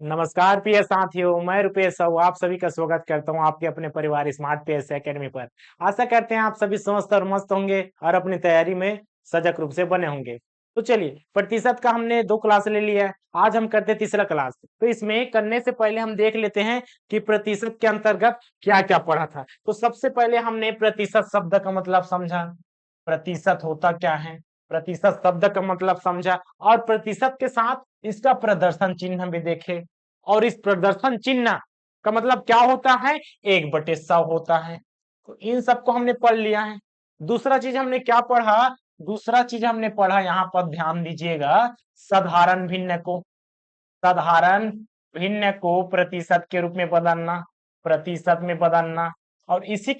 नमस्कार प्रिय साथियों, मैं रुपेश साहू आप सभी का स्वागत करता हूं आपके अपने परिवार स्मार्ट पीएस एकेडमी पर। आशा करते हैं आप सभी स्वस्थ और मस्त होंगे और अपनी तैयारी में सजग रूप से बने होंगे। तो चलिए, प्रतिशत का हमने 2 क्लास ले लिया है। आज हम करते हैं तीसरा क्लास। तो इसमें करने से पहले हम देख लेते हैं कि प्रतिशत के अंतर्गत क्या-क्या पढ़ा था। तो सबसे पहले हमने प्रतिशत शब्द का मतलब समझा, प्रतिशत होता क्या है, प्रतिशत शब्द का मतलब समझा और प्रतिशत के साथ इसका प्रदर्शन चिन्ह भी देखे। और इस प्रदर्शन चिन्ह का मतलब क्या होता है, 1/100 होता है। तो इन सबको हमने पढ़ लिया है। दूसरा चीज हमने क्या पढ़ा, दूसरा चीज हमने पढ़ा, यहाँ पर ध्यान दीजिएगा, साधारण भिन्न को, साधारण भिन्न को प्रतिशत के रूप में बदलना, प्रतिशत में बदलना। और इसी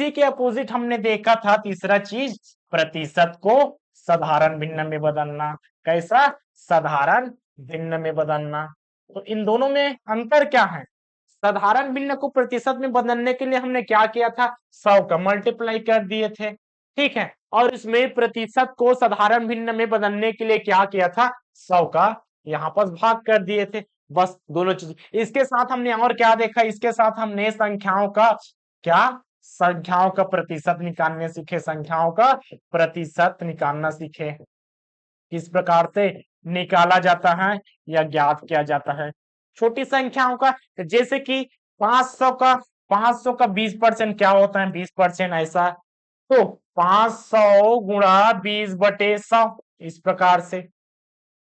के अपोजिट हमने देखा था तीसरा चीज, प्रतिशत को साधारण भिन्न में बदलना। कैसा? साधारण भिन्न में बदलना। तो इन दोनों में अंतर क्या है? साधारण भिन्न को प्रतिशत में बदलने के लिए हमने क्या किया था, 100 का मल्टीप्लाई कर दिए थे, ठीक है। और इसमें प्रतिशत को साधारण भिन्न में बदलने के लिए क्या किया था, 100 का यहाँ पर भाग कर दिए थे। बस दोनों चीज। इसके साथ हमने और क्या देखा, इसके साथ हमने संख्याओं का क्या, संख्याओं का प्रतिशत निकालने सीखे, संख्याओं का प्रतिशत निकालना सीखे। किस प्रकार से निकाला जाता है या ज्ञात किया जाता है छोटी संख्याओं का, जैसे कि 500 का 20% क्या होता है, 20% ऐसा। तो 500 गुणा 20/100 इस प्रकार से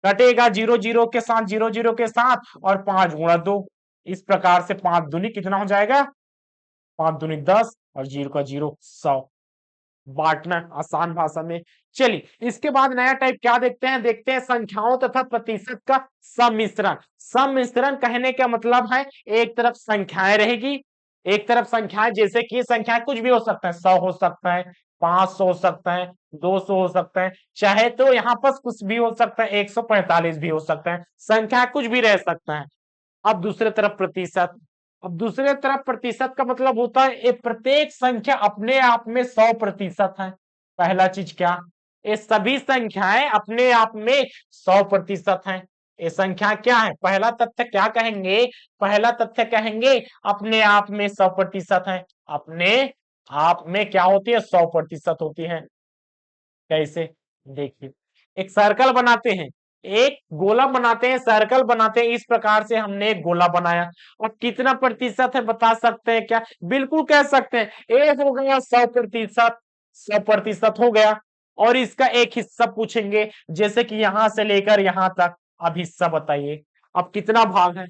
कटेगा, जीरो जीरो के साथ, जीरो जीरो के साथ, और 5 गुणा 2 इस प्रकार से 5 दूनी कितना हो जाएगा, 5 दूनी 10 और जीरो का जीरो 100। बांटना आसान भाषा में। चलिए, इसके बाद नया टाइप क्या देखते हैं, देखते हैं संख्याओं तथा प्रतिशत का सम्मिश्रण। सम्मिश्रण कहने का मतलब है, एक तरफ संख्याएं रहेगी, एक तरफ संख्याएं, जैसे कि संख्याएं कुछ भी हो सकता है, 100 हो सकता है, 500 हो सकता है, 200 हो सकता है, चाहे तो यहाँ पर कुछ भी हो सकता है, 145 भी हो सकता है, संख्या कुछ भी रह सकता है। अब दूसरे तरफ प्रतिशत, अब दूसरे तरफ प्रतिशत का मतलब होता है ये प्रत्येक संख्या अपने आप में 100% है। पहला चीज क्या, ये सभी संख्याएं अपने आप में 100% है। ये संख्या क्या है, पहला तथ्य क्या कहेंगे, पहला तथ्य कहेंगे अपने आप में 100% है। अपने आप में क्या होती है, 100% होती है। कैसे, देखिए, एक सर्कल बनाते हैं, एक गोला बनाते हैं, सर्कल बनाते हैं, इस प्रकार से हमने एक गोला बनाया। और कितना प्रतिशत है बता सकते हैं क्या, बिल्कुल कह सकते हैं, एक हो गया 100%, 100% हो गया। और इसका एक हिस्सा पूछेंगे, जैसे कि यहां से लेकर यहां तक, अब हिस्सा बताइए, अब कितना भाग है।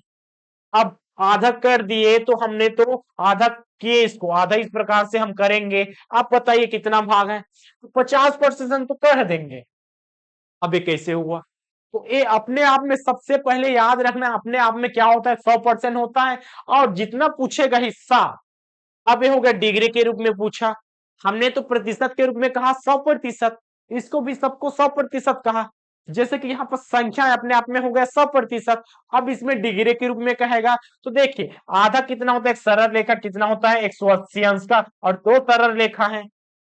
अब आधा कर दिए तो हमने, तो आधा किए, इसको आधा इस प्रकार से हम करेंगे। आप बताइए कितना भाग है, तो 50% तो कर देंगे। अब ये कैसे हुआ, तो ये अपने आप में सबसे पहले याद रखना, अपने आप में क्या होता है, 100% होता है। और जितना पूछेगा हिस्सा, अब ये हो गया डिग्री के रूप में पूछा, हमने तो प्रतिशत के रूप में कहा 100%, इसको भी सबको 100% कहा। जैसे कि यहाँ पर संख्या अपने आप में हो गया 100%, अब इसमें डिग्री के रूप में कहेगा। तो देखिए, आधा कितना होता है, एक सरल रेखा कितना होता है, 180 अंश का, और दो सरल रेखा है,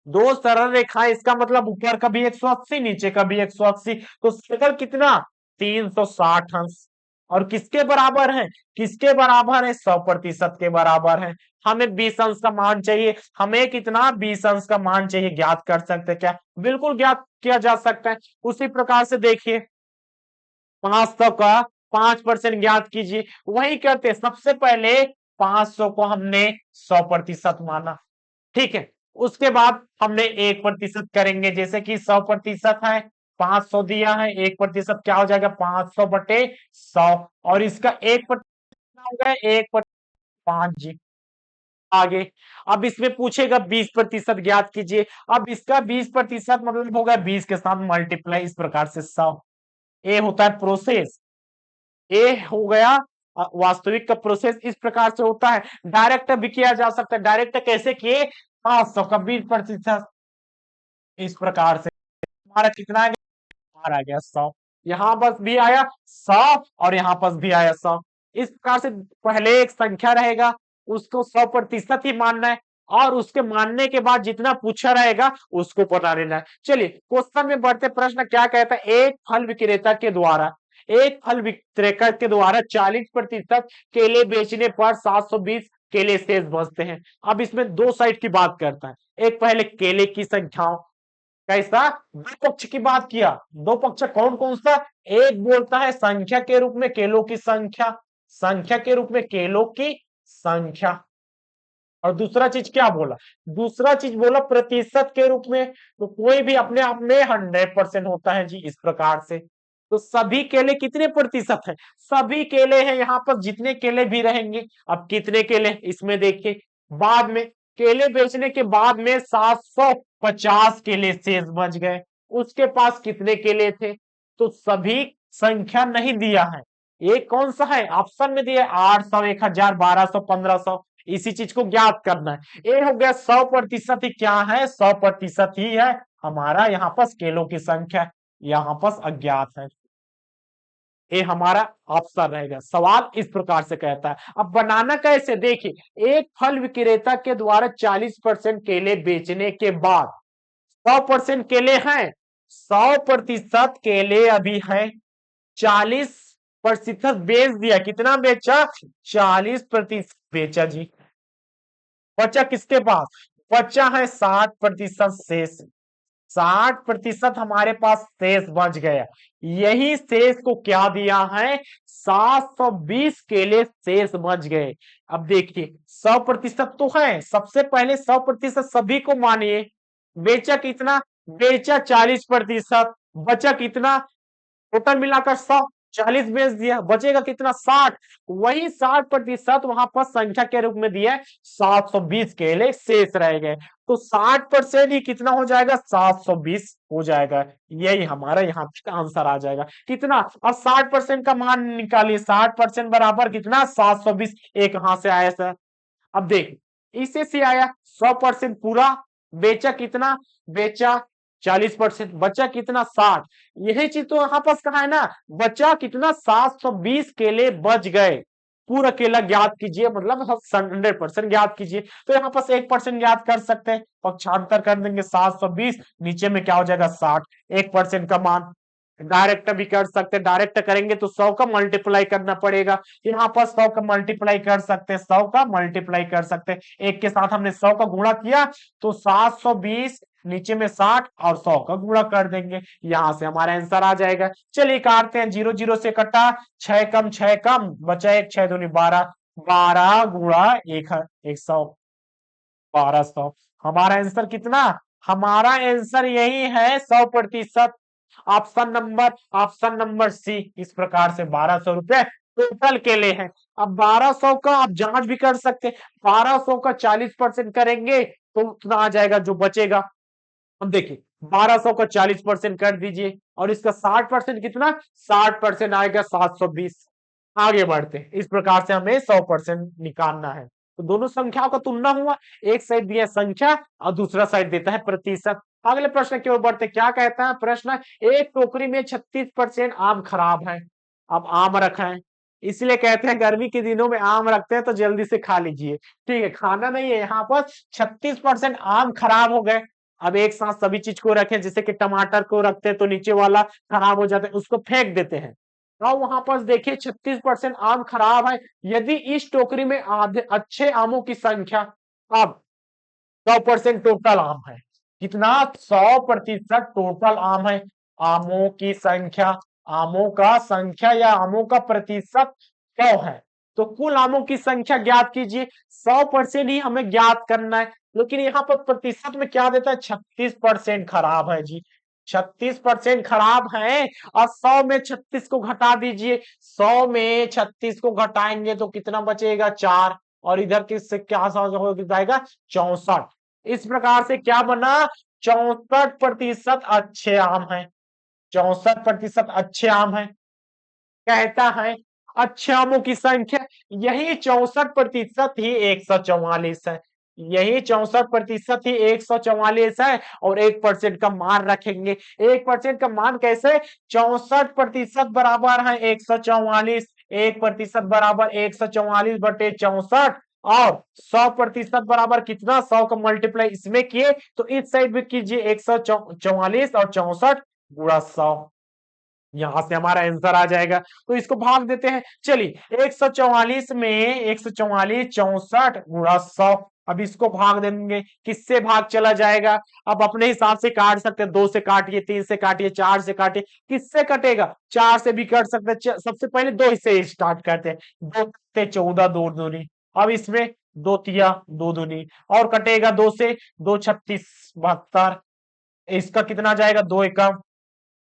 दो सरल रेखाएं, इसका मतलब ऊपर का भी 180, नीचे का भी 180, तो सकल कितना, 360 अंश। और किसके बराबर है, किसके बराबर है, 100% के बराबर है। हमें 20 अंश का मान चाहिए, हमें कितना, 20 अंश का मान चाहिए, ज्ञात कर सकते हैं क्या, बिल्कुल ज्ञात किया जा सकता है। उसी प्रकार से देखिए, 500 का 5% ज्ञात कीजिए, वही करते सबसे पहले 500 को हमने 100% माना, ठीक है। उसके बाद हमने 1% करेंगे, जैसे कि 100% है, 500 दिया है, 1% क्या हो जाएगा, 500/100। और इसका 1% हो गया, 1/5 जी। आगे, अब इसमें पूछेगा 20% ज्ञात कीजिए। अब इसका 20% मतलब होगा 20 के साथ मल्टीप्लाई, इस प्रकार से 100। ए होता है प्रोसेस, ए हो गया वास्तविक का प्रोसेस, इस प्रकार से होता है। डायरेक्ट भी किया जा सकता है, डायरेक्ट कैसे किए, 500 का 20%, इस प्रकार से हमारा कितना आ गया, हमारा आ गया 100। यहां बस भी आया 100, और यहां पास भी आया 100। इस प्रकार से पहले एक संख्या रहेगा, उसको 100% ही मानना है, और उसके मानने के बाद जितना पूछा रहेगा उसको बता लेना है। चलिए क्वेश्चन में बढ़ते, प्रश्न क्या कहता है, एक फल विक्रेता के द्वारा एक फल विक्रेता के द्वारा 40% केले बेचने पर 720 केले शेष बचते हैं। अब इसमें दो साइड की बात करता है। एक पहले केले की संख्याओं कैसा, दो पक्ष की बात किया। दो पक्ष कौन कौन सा, एक बोलता है संख्या के रूप में केलों की संख्या, संख्या के रूप में केलों की संख्या, और दूसरा चीज क्या बोला, दूसरा चीज बोला प्रतिशत के रूप में। तो कोई भी अपने आप में 100% होता है जी, इस प्रकार से। तो सभी केले कितने प्रतिशत है, सभी केले हैं यहाँ पर, जितने केले भी रहेंगे। अब कितने केले इसमें देखिए, बाद में केले बेचने के बाद में 750 केले शेष बच गए। उसके पास कितने केले थे, तो सभी संख्या नहीं दिया है। ये कौन सा है, ऑप्शन में दिया 800, 1000, 1200, 1500। इसी चीज को ज्ञात करना है। ये हो गया 100% ही क्या है, 100% ही है हमारा यहाँ पर केलों की संख्या, यहाँ पर अज्ञात है। ये हमारा ऑप्शन रहेगा। सवाल इस प्रकार से कहता है। अब बनाना कैसे, देखिए एक फल विक्रेता के द्वारा 40% केले बेचने के बाद 100% केले हैं, 100% केले अभी है, 40% बेच दिया। कितना बेचा, 40% बेचा जी। बचा किसके पास, बचा है 60% शेष। 60% हमारे पास शेष बच गया। यही शेष को क्या दिया है, 720 केले शेष बच गए। अब देखिए 100% तो है, सबसे पहले 100% सभी को मानिए। बेचा कितना, बेचा 40%, बचा कितना, टोटल मिलाकर 100, 40 बेच दिया, बचेगा कितना 60। वही 60% वहां पर संख्या के रूप में दिया है, 720 केले शेष रह गए। तो 60% ही कितना हो जाएगा, 720 हो जाएगा। यही हमारा यहाँ का आंसर आ जाएगा। कितना, अब 60% का मान निकालिए, 60% बराबर कितना, 720। एक कहां से आया सर, अब देख इसे से आया 100% पूरा। बेचा कितना, बेचा 40%, बचा कितना 60। यही चीज तो यहाँ पास कहा है ना, बचा कितना 720 केले बच गए। पूरा केला ज्ञात कीजिए, मतलब 100% ज्ञात कीजिए। तो यहाँ पास 1% ज्ञात कर सकते हैं, पक्षांतर कर देंगे 720, नीचे में क्या हो जाएगा 60। 1% का मान डायरेक्ट भी कर सकते हैं, डायरेक्ट करेंगे तो 100 का मल्टीप्लाई करना पड़ेगा। यहाँ पर 100 का मल्टीप्लाई कर सकते हैं, 100 का मल्टीप्लाई कर सकते हैं। एक के साथ हमने 100 का गुणा किया तो 720, नीचे में 60 और 100 का गुणा कर देंगे, यहां से हमारा आंसर आ जाएगा। चलिए काटते हैं, 0 0 से कटा, 6 कम 6 कम, बचा 1, 6 दूनी 12, 12 गुणा 100, 1200। हमारा आंसर कितना, हमारा आंसर यही है 100%। Option number C. इस प्रकार से 1200 रुपए टोटल केले हैं। अब 1200 का आप जांच भी कर सकते हैं, 1200 का 40% करेंगे तो उतना आ जाएगा जो बचेगा। अब देखिए 1200 का 40% कर दीजिए, और इसका 60% कितना, 60% आएगा 720। आगे बढ़ते हैं, इस प्रकार से हमें 100% निकालना है। तो दोनों संख्याओं का तुलना हुआ, एक साइड दिया संख्या और दूसरा साइड देता है प्रतिशत। अगले प्रश्न की ओर बढ़ते, क्या कहता है प्रश्न, एक टोकरी में 36% आम खराब है। अब आम रखा है, इसलिए कहते हैं गर्मी के दिनों में आम रखते हैं तो जल्दी से खा लीजिए। ठीक है, खाना नहीं है, यहाँ पर 36% आम खराब हो गए। अब एक साथ सभी चीज को रखें, जैसे कि टमाटर को रखते हैं तो नीचे वाला खराब हो जाता है, उसको फेंक देते हैं। अब वहां पर देखिए 36% आम खराब है। यदि इस टोकरी में आधे अच्छे आमों की संख्या, अब 100% टोटल आम है, कितना 100% टोटल आम है। आमों की संख्या, आमों का संख्या या आमों का प्रतिशत 100 है, तो कुल आमों की संख्या ज्ञात कीजिए। 100% ही हमें ज्ञात करना है, लेकिन यहाँ पर प्रतिशत में क्या देता है, 36% खराब है जी। 36% खराब है, और 100 में 36 को घटा दीजिए। 100 में 36 को घटाएंगे तो कितना बचेगा, 4, और इधर किससे क्या हो जाएगा, 64। इस प्रकार से क्या बना, 64% अच्छे आम है, 64% अच्छे आम है। कहता है अच्छे आमों की संख्या, यही 64% ही 144 है, यही 64% ही 144 है। और 1% का मान रखेंगे, 1% का मान कैसे, 64% बराबर है 144, 1% बराबर 144/64, और 100% बराबर कितना, 100 का मल्टीप्लाई इसमें किए तो इस साइड भी कीजिए, 144 और 64 गुणा 100, यहां से हमारा आंसर आ जाएगा। तो इसको भाग देते हैं। चलिए 144 में 144 64 गुणा 100। अब इसको भाग देंगे, किससे भाग चला जाएगा? अब अपने हिसाब से काट सकते हैं, 2 से काटिए, 3 से काटिए, 4 से काटिए, किससे कटेगा? 4 से भी कट सकते हैं। सबसे पहले 2 से स्टार्ट करते हैं। 2 से 14, 2 दूनी। अब इसमें 2 तिया 2 दूनी, और कटेगा 2 से, 2 36 72। इसका कितना जाएगा? 2 एकम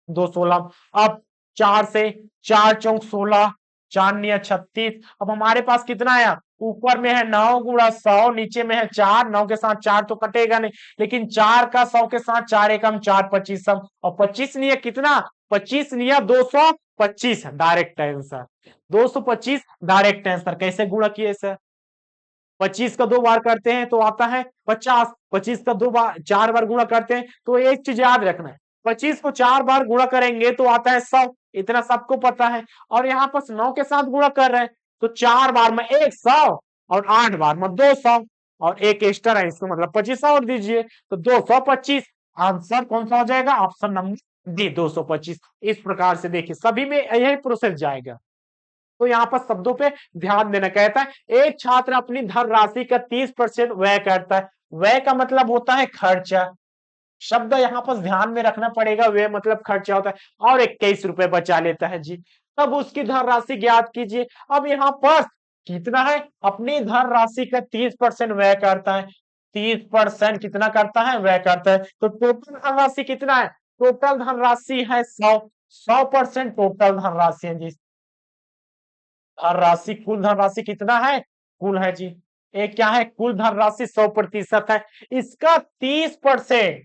2 16। अब 4 से, 4 चौक 16, 4 निया 36। अब हमारे पास कितना आया? ऊपर में है 9 गुणा 100, नीचे में है 4। 9 के साथ 4 तो कटेगा नहीं, लेकिन 4 का 100 के साथ 4 एकम 4 25, और 25 निया कितना? 25 निया 225। Direct answer 225, direct answer. कैसे गुणा किए सर? 25 का 2 बार करते हैं तो आता है 50। 25 का 2 बार 4 बार गुणा करते हैं तो एक चीज याद रखना है, 25 को 4 बार गुणा करेंगे तो आता है 100। इतना सबको पता है। और यहाँ पर 9 के साथ गुणा कर रहे हैं तो 4 बार में 100, और 8 बार में 200, और एक एक्स्ट्रा है, इसको मतलब 25 और दीजिए तो 225। आंसर कौन सा हो जाएगा? Option number D 225। इस प्रकार से देखिए सभी में यही प्रोसेस जाएगा। तो यहाँ पर शब्दों पे ध्यान देना। कहता है एक छात्र अपनी धन राशि का 30% व्यय करता है। व्यय का मतलब होता है खर्चा। शब्द यहाँ पर ध्यान में रखना पड़ेगा, व्यय मतलब खर्चा होता है। और 21 रुपए बचा लेता है जी। तब उसकी धन राशि ज्ञात कीजिए। अब यहाँ पर कितना है? अपनी धन राशि का 30% व्यय करता है। 30% कितना करता है? व्यय करता है। तो टोटल धन राशि कितना है? टोटल धन राशि है 100। 100% टोटल धन राशि है जी। धन राशि, कुल धन राशि कितना है? कुल है जी। एक क्या है? कुल धन राशि 100% है। इसका 30%,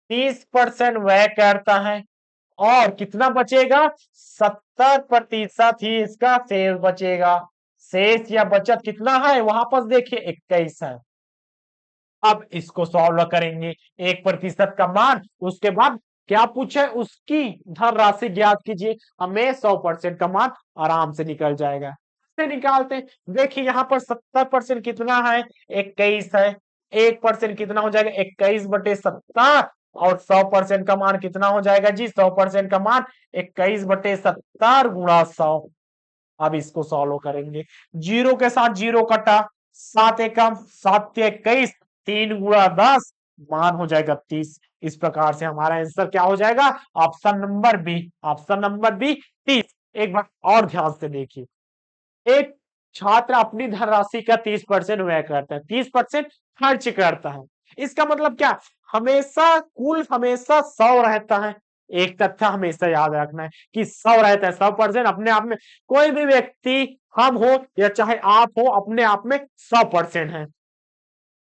30% व्यय करता है, और कितना बचेगा? 70% ही इसका शेष बचेगा। शेष या बचत कितना है? वहां पर देखिए 21 है। अब इसको सॉल्व करेंगे। 1% का मान, उसके बाद क्या पूछे? उसकी धन राशि ज्ञात कीजिए। हमें 100% का मान आराम से निकल जाएगा। कैसे निकालते हैं? देखिए यहाँ पर 70% कितना है? 21 है। 1% कितना हो जाएगा? 21/70। और 100% का मान कितना हो जाएगा जी? 100% का मान 21/70 गुणा 100। अब इसको सॉल्व करेंगे। जीरो के साथ जीरो कटा, 7 एकम 7 के 21, 3 गुणा 10, मान हो जाएगा 30। इस प्रकार से हमारा आंसर क्या हो जाएगा? Option number B. Option number B 30। एक बार और ध्यान से देखिए, एक छात्र अपनी धनराशि का 30% व्यय करता है, 30% खर्च करता है। इसका मतलब क्या? हमेशा कुल हमेशा 100 रहता है। एक तथ्य हमेशा याद रखना है कि 100 रहता है। 100% अपने आप में, कोई भी व्यक्ति, हम हो या चाहे आप हो, अपने आप में 100% है।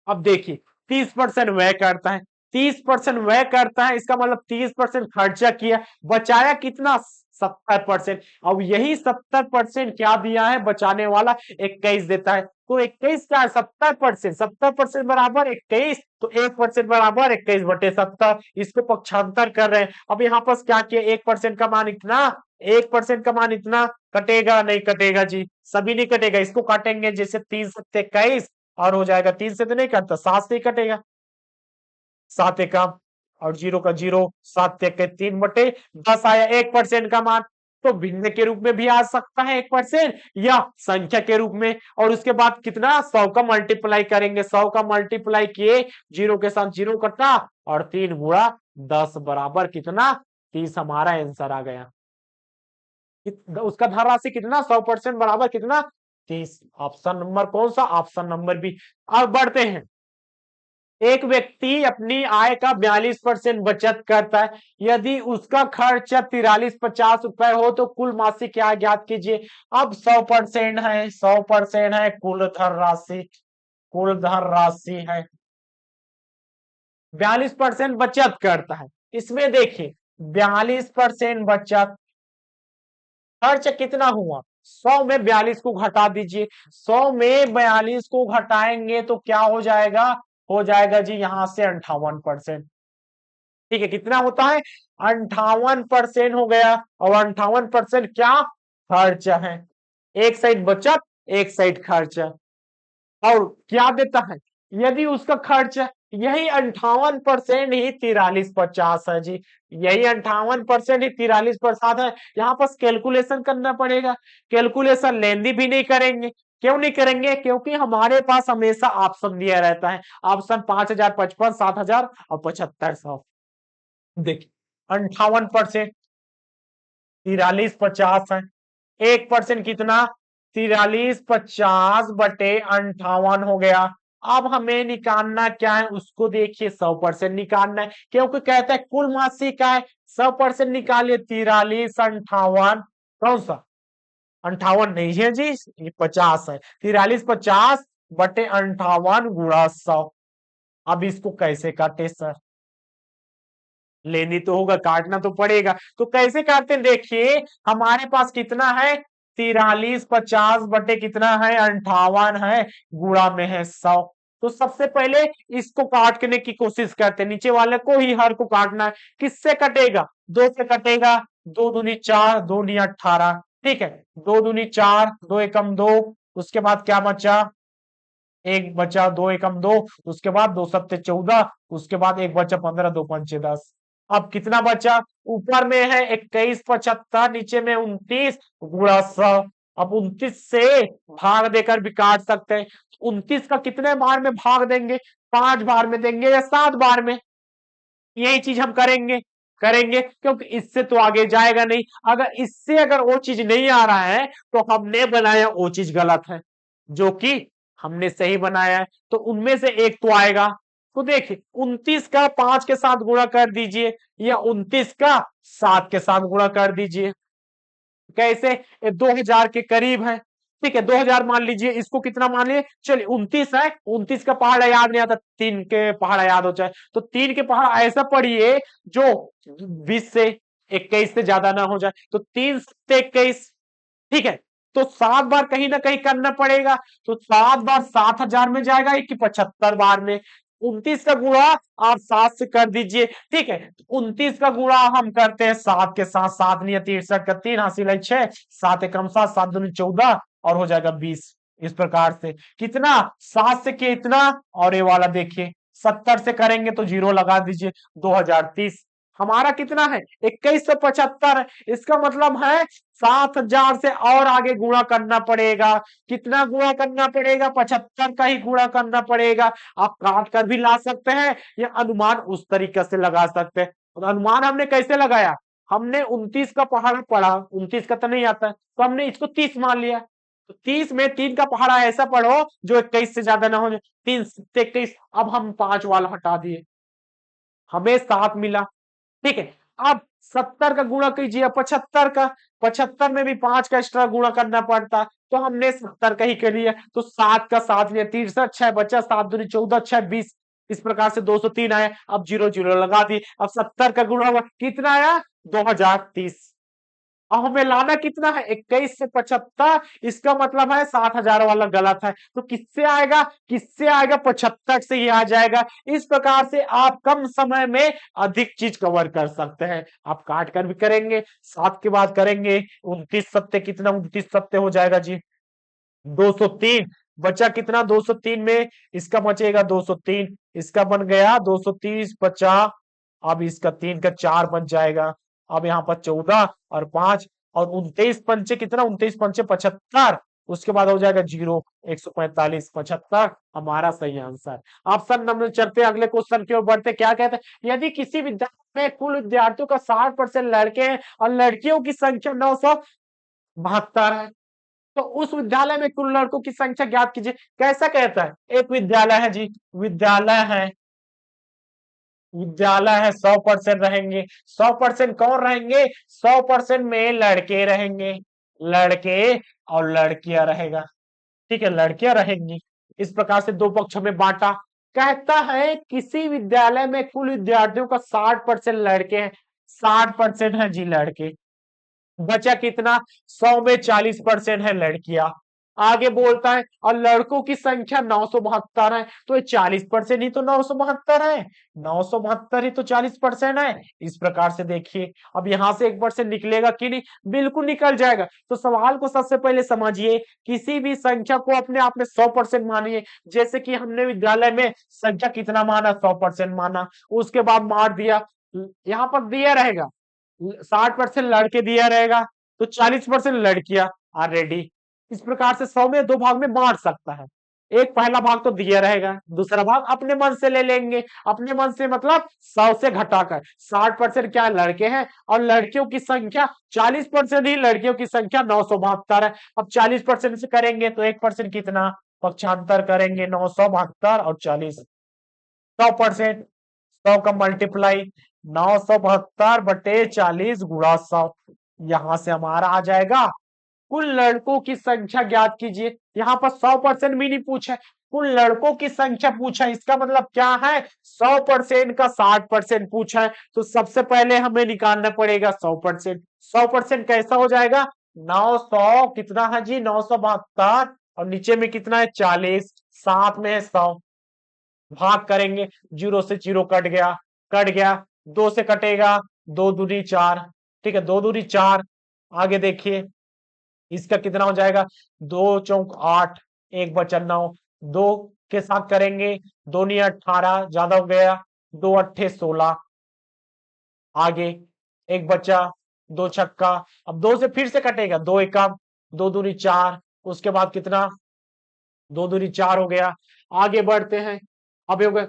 अब देखिए 30% व्यय करता है, 30% व्यय करता है, इसका मतलब 30% खर्चा किया, बचाया कितना? 70%। अब यही 70% क्या दिया है? बचाने वाला 21 देता है। तो 21 क्या है? 70%। 70% बराबर 21, तो 1% बराबर 21/70। इसको पक्षांतर कर रहे हैं। अब यहाँ पर क्या किया? 1% का मान इतना, 1% का मान इतना। कटेगा नहीं? कटेगा जी, सभी नहीं कटेगा। इसको काटेंगे, जैसे 3 7 21, और हो जाएगा। 3 से तो नहीं कटता, 7 से ही कटेगा। 7 एकम, और जीरो का जीरो, 7 के 3/10 आया 1% का मान। तो भिन्न के रूप में भी आ सकता है 1%, या संख्या के रूप में। और उसके बाद कितना? 100 का मल्टीप्लाई करेंगे। 100 का मल्टीप्लाई किए, जीरो के साथ जीरो कटा, और 3 गुणा 10 बराबर कितना? 30। हमारा आंसर आ गया। उसका धन राशि कितना? 100% बराबर कितना? 30। ऑप्शन नंबर कौन सा? Option number B. अब बढ़ते हैं। एक व्यक्ति अपनी आय का 42% बचत करता है। यदि उसका खर्च 4350 रुपए हो तो कुल मासिक आय ज्ञात कीजिए। अब 100% है, 100% है, कुल धन राशि, कुल धन राशि है। 42% बचत करता है। इसमें देखिए 42% बचत, खर्च कितना हुआ? 100 में 42 को घटा दीजिए। 100 में 42 को घटाएंगे तो क्या हो जाएगा? हो जाएगा जी यहां से 58%। ठीक है, कितना होता है? 58% हो गया। और 58% क्या? खर्च है। एक साइड बचत, एक साइड खर्च। और क्या देता है? यदि उसका खर्च यही 58% ही 43/50 है जी। यही 58% ही 43% है। यहाँ पर कैलकुलेशन करना पड़ेगा। कैलकुलेशन लेंदी भी नहीं करेंगे। क्यों नहीं करेंगे? क्योंकि हमारे पास हमेशा ऑप्शन दिया रहता है। ऑप्शन 5055, 7000 और 7500। देखिए 58%, 43/50 है। 1% कितना? 43/50/58 हो गया। अब हमें निकालना क्या है? उसको देखिए 100% निकालना है, क्योंकि कहते हैं कुल मासिक आय। 100% निकालिए। 43/58 कौन सा? 58 नहीं है जी, ये 50 है। 43/50/58 गुणा 100। अब इसको कैसे काटे सर? लेनी तो होगा, काटना तो पड़ेगा। तो कैसे काटते हैं? देखिए हमारे पास कितना है? 43/50 कितना है? 58 है। गुणा में है 100। तो सबसे पहले इसको काटने की कोशिश करते हैं। नीचे वाले को ही, हर को काटना है। किससे कटेगा? 2 से कटेगा। 2 दूनी 4, 2 दूनी 18। ठीक है। 2 दूनी 4, 2 एकम 2। उसके बाद क्या बचा? एक बचा। 2 एकम 2। उसके बाद 2 सत्ते 14। उसके बाद एक बचा 15, 2 पंचे 10। अब कितना बचा? ऊपर में है 21/75, नीचे में 29 गुणा 100। अब 29 से भाग देकर भी काट सकते हैं। 29 का कितने बार में भाग देंगे? 5 बार में देंगे या 7 बार में? यही चीज हम करेंगे क्योंकि इससे तो आगे जाएगा नहीं। अगर इससे अगर वो चीज नहीं आ रहा है तो हमने बनाया वो चीज गलत है, जो कि हमने सही बनाया है। तो उनमें से एक तो आएगा। तो देखिए 29 का 5 के साथ गुणा कर दीजिए, या 29 का 7 के साथ गुणा कर दीजिए। कैसे? ये 2000 के करीब है। ठीक है, 2000 मान लीजिए। इसको कितना मान लीजिए? चलिए 29 है। 29 का पहाड़ा याद नहीं आता, 3 के पहाड़ा याद हो जाए। तो 3 के पहाड़ा ऐसा पढ़िए जो 20 से 21 से ज्यादा ना हो जाए। तो 3 से 21। ठीक है। तो 7 बार कहीं ना कहीं करना पड़ेगा। तो 7 बार 7000 में जाएगा कि 75 बार में? 29 का गुणा आप 7 से कर दीजिए। ठीक है। 29 का गुणा हम करते हैं 7 के साथ। 7 नहीं 63 का 3 हासिल है 6। 7 एकम 7, 7 दूनी 14 और हो जाएगा 20। इस प्रकार से कितना? 7 से कितना? और ये वाला देखिए 70 से करेंगे तो जीरो लगा दीजिए। 2030 हमारा कितना है? 2175। इसका मतलब है 7000 से और आगे गुणा करना पड़ेगा। कितना गुणा करना पड़ेगा? 75 का ही गुणा करना पड़ेगा। आप काट कर भी ला सकते हैं या अनुमान उस तरीके से लगा सकते हैं। और अनुमान हमने कैसे लगाया? हमने 29 का पहाड़ा पढ़ा, 29 का तो नहीं आता है, तो हमने इसको 30 मान लिया। तो 30 में 3 का पहाड़ा ऐसा पढ़ो जो 21 से ज्यादा ना हो जाए। 3 से 21। अब हम 5 वाला हटा दिए, हमें 7 मिला। ठीक है। अब 70 का गुणा कीजिए 75 का। 75 में भी 5 का एक्स्ट्रा गुणा करना पड़ता, तो हमने 70 का ही कर लिया। तो 7 का 7 लिया, 63, 6 बचा। 7 दूनी 14, 6 20। इस प्रकार से 203 आया। अब जीरो जीरो लगा दिए। अब 70 का गुणा हुआ कितना आया? 2030। अब हमें लाना कितना है? 21 से 75। इसका मतलब है 7000 वाला गलत है। तो किससे आएगा? किससे आएगा? 75 से ही आ जाएगा। इस प्रकार से आप कम समय में अधिक चीज कवर कर सकते हैं। आप काट कर भी करेंगे, 7 के बाद करेंगे। 29 सत्ते कितना? 29 सत्ते हो जाएगा जी 203। बचा कितना? 203 में इसका बचेगा 203। इसका बन गया 230 बचा। अब इसका 3 का 4 बच जाएगा। अब यहाँ पर 14 और 5 और 29 पंचे कितना? 29 पंचे 75। उसके बाद हो जाएगा जीरो। 145 75 हमारा सही आंसर। Option number. चलते अगले क्वेश्चन की ओर बढ़ते। क्या कहते हैं? यदि किसी विद्यालय में कुल विद्यार्थियों का 60% लड़के हैं और लड़कियों की संख्या 972 है, तो उस विद्यालय में कुल लड़कों की संख्या ज्ञात कीजिए। कैसा कहता है? एक विद्यालय है जी, विद्यालय है। विद्यालय है, 100% रहेंगे। 100% कौन रहेंगे? 100% में लड़के रहेंगे। लड़के और लड़कियां रहेगा। ठीक है, लड़कियां रहेंगी। इस प्रकार से दो पक्षों में बांटा। कहता है किसी विद्यालय में कुल विद्यार्थियों का 60% लड़के हैं। 60% है जी लड़के। बचा कितना? 100 में 40% है लड़कियां। आगे बोलता है और लड़कों की संख्या 972 है, तो ये 40% ही तो 972 है, 972 ही तो 40% है। इस प्रकार से देखिए, अब यहां से 1% निकलेगा कि नहीं, बिल्कुल निकल जाएगा। तो सवाल को सबसे पहले समझिए, किसी भी संख्या को अपने आप में 100% मानिए। जैसे कि हमने विद्यालय में संख्या कितना माना, 100% माना, उसके बाद मार दिया, यहाँ पर दिया रहेगा 60% लड़के दिया रहेगा, तो 40% लड़कियां ऑलरेडी। इस प्रकार से 100 में 2 भाग में बांट सकता है। एक पहला भाग तो दिया रहेगा, दूसरा भाग अपने मन से ले लेंगे। अपने मन से मतलब 100 से घटाकर 60% क्या लड़के हैं और लड़कियों की संख्या 40% ही, लड़कियों की संख्या 972 है। अब 40% से करेंगे तो 1% कितना, पक्षांतर करेंगे, 972 और 40, 100%, 100 का मल्टीप्लाई 972/40 गुणा 100, यहां से हमारा आ जाएगा कुल लड़कों की संख्या ज्ञात कीजिए। यहाँ पर 100% भी नहीं पूछा, कुल लड़कों की संख्या पूछा, इसका मतलब क्या है, 100% का 60% पूछा है। तो सबसे पहले हमें निकालना पड़ेगा 100%। 100% कैसा हो जाएगा, 900 कितना है जी, 972, और नीचे में कितना है 40, साथ में है 100, भाग करेंगे, 0 से 0 कट गया, कट गया, 2 से कटेगा, 2 दूनी 4, ठीक है, 2 दूनी 4। आगे देखिए इसका कितना हो जाएगा, 2 चौक 8, एक बचा 9, 2 के साथ करेंगे, 2 नी 18, ज्यादा हो गया, 2 अट्ठे 16, आगे एक बचा, 2 छक्का, अब 2 से फिर से कटेगा, 2 एका 2 दूनी 4, उसके बाद कितना, 2 दूनी 4 हो गया। आगे बढ़ते हैं, अब हो गया,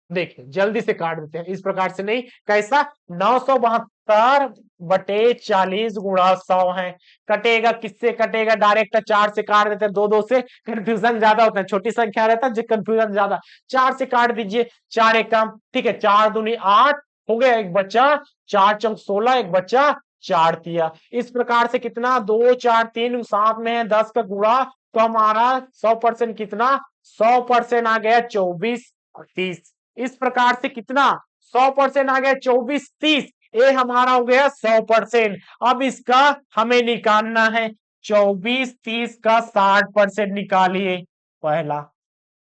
देखिए जल्दी से काट देते हैं, इस प्रकार से नहीं, कैसा, 972/40 गुणा 100 है। कटेगा, किससे कटेगा, डायरेक्ट 4 से काट देते हैं, 2 से कंफ्यूजन ज्यादा होता है, छोटी संख्या रहता है कंफ्यूजन ज्यादा, 4 से काट दीजिए, 4 एक कम, ठीक है, 4 दूनी 8 हो गया, एक बच्चा, 4 चौक 16, एक बच्चा 4 तिया। इस प्रकार से कितना, 2 4 3 साथ में है 10 का गुणा, तो हमारा 100% कितना, 100% आ गया 24 और 30। इस प्रकार से कितना, 100% आ गया 24 30, ये हमारा हो गया 100%। अब इसका हमें निकालना है 24 30 का 60% निकालिए। पहला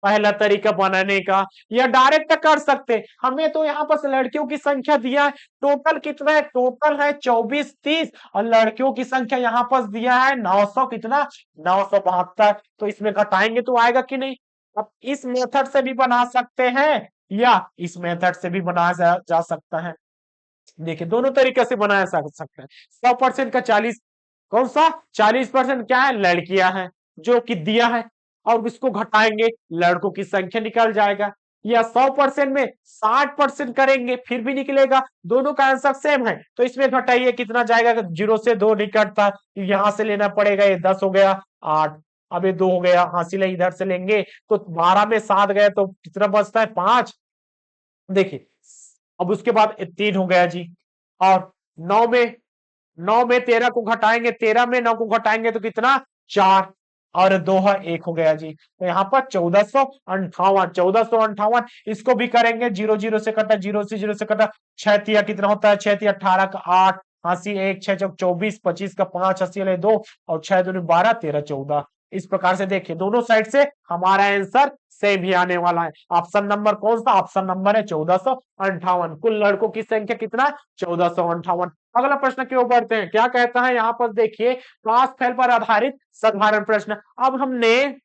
पहला तरीका बनाने का, या डायरेक्ट कर सकते, हमें तो यहाँ पर लड़कियों की संख्या दिया है, टोटल कितना है, टोटल है 24 30, और लड़कियों की संख्या यहाँ पर दिया है 900 कितना, 972, तो इसमें घटाएंगे तो आएगा कि नहीं। अब इस मेथड से भी बना सकते हैं या इस मेथड से भी बनाया जा सकता है। देखिए दोनों तरीके से बनाया जा सकता है। 100% का 40, कौन सा 40% क्या है, लड़कियां हैं जो कि दिया है, और इसको घटाएंगे लड़कों की संख्या निकल जाएगा। या 100% में 60% करेंगे फिर भी निकलेगा, दोनों का आंसर सेम है। तो इसमें घटाइए, कितना जाएगा, 0 से 2 निकलता, यहां से लेना पड़ेगा, ये 10 हो गया 8, अब ये 2 हो गया, हासिल है इधर से लेंगे, तो 12 में 7 गए तो कितना बचता है 5। देखिए अब उसके बाद 3 हो गया जी, और 9 में 13 को घटाएंगे, 13 में 9 को घटाएंगे तो कितना 4, और 2 है 1 हो गया जी। तो यहाँ पर 1458, इसको भी करेंगे, 0 0 से कटा, 0 से 0 से कटा, 6 तिया कितना होता है, 6 तिया 18 का 8, हासी 1, 6 चौक 24, 25 का 5, अस्सी 2, और 6 दूनी 12, 13 14। इस प्रकार से देखिए दोनों साइड से हमारा आंसर सेम ही आने वाला है। ऑप्शन नंबर कौन सा, ऑप्शन नंबर है 1458। कुल लड़कों की संख्या कितना, 1458। अगला प्रश्न की ओर बढ़ते हैं, क्या कहता है यहाँ पर देखिए, पास फेल पर आधारित साधारण प्रश्न। अब हमने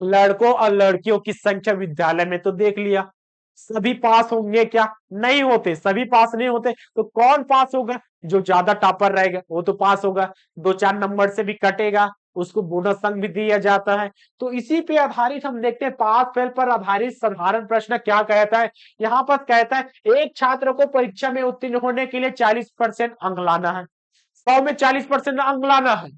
लड़कों और लड़कियों की संख्या विद्यालय में तो देख लिया, सभी पास होंगे क्या, नहीं होते, सभी पास नहीं होते, तो कौन पास होगा, जो ज्यादा टॉपर रहेगा वो तो पास होगा, 2 4 नंबर से भी कटेगा, उसको बोनस अंक भी दिया जाता है। तो इसी पे आधारित हम देखते हैं, पास फेल पर आधारित साधारण प्रश्न क्या कहता है। यहाँ पर कहता है एक छात्र को परीक्षा में उत्तीर्ण होने के लिए 40% अंक लाना है, 100 में 40% अंक लाना है,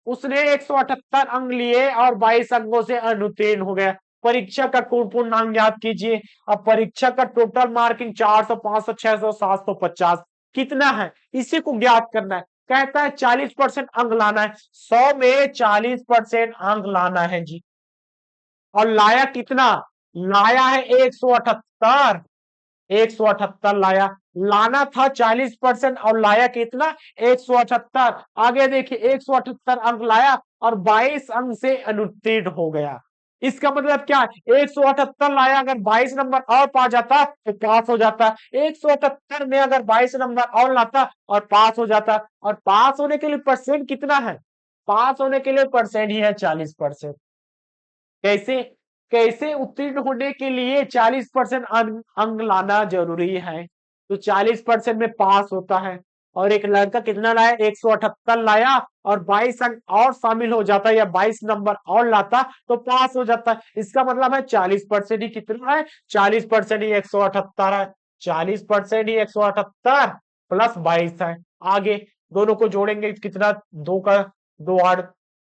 उसने 178 अंक लिए और 22 अंकों से अनुत्तीर्ण हो गया। परीक्षा का कुल पूर्णांक ज्ञात कीजिए। अब परीक्षा का टोटल मार्किंग 400 500 600 750 कितना है, इसी को ज्ञात करना है। कहता है 40% अंक लाना है, 100 में 40% अंक लाना है जी, और लाया कितना, लाया है 178, 178 लाया, लाना था 40% और लाया कितना 178। आगे देखिए 178 अंक लाया, और 22 अंक से अनुत्तीर्ण हो गया। इसका मतलब क्या है, 178 लाया, अगर 22 नंबर और पा जाता तो पास हो जाता। 178 में अगर 22 नंबर और लाता और पास हो जाता। और पास होने के लिए परसेंट कितना है, पास होने के लिए परसेंट ही है 40%। कैसे, कैसे उत्तीर्ण होने के लिए 40% अंक लाना जरूरी है। तो 40% में पास होता है। और एक लड़का कितना लाया, 178 लाया और 22 अंक और शामिल हो जाता या 22 नंबर और लाता तो पास हो जाता। इसका मतलब है 40% ही कितना है, 40% ही 178 है। 40% ही 178 प्लस 22 है। आगे दोनों को जोड़ेंगे कितना, दो का दो आठ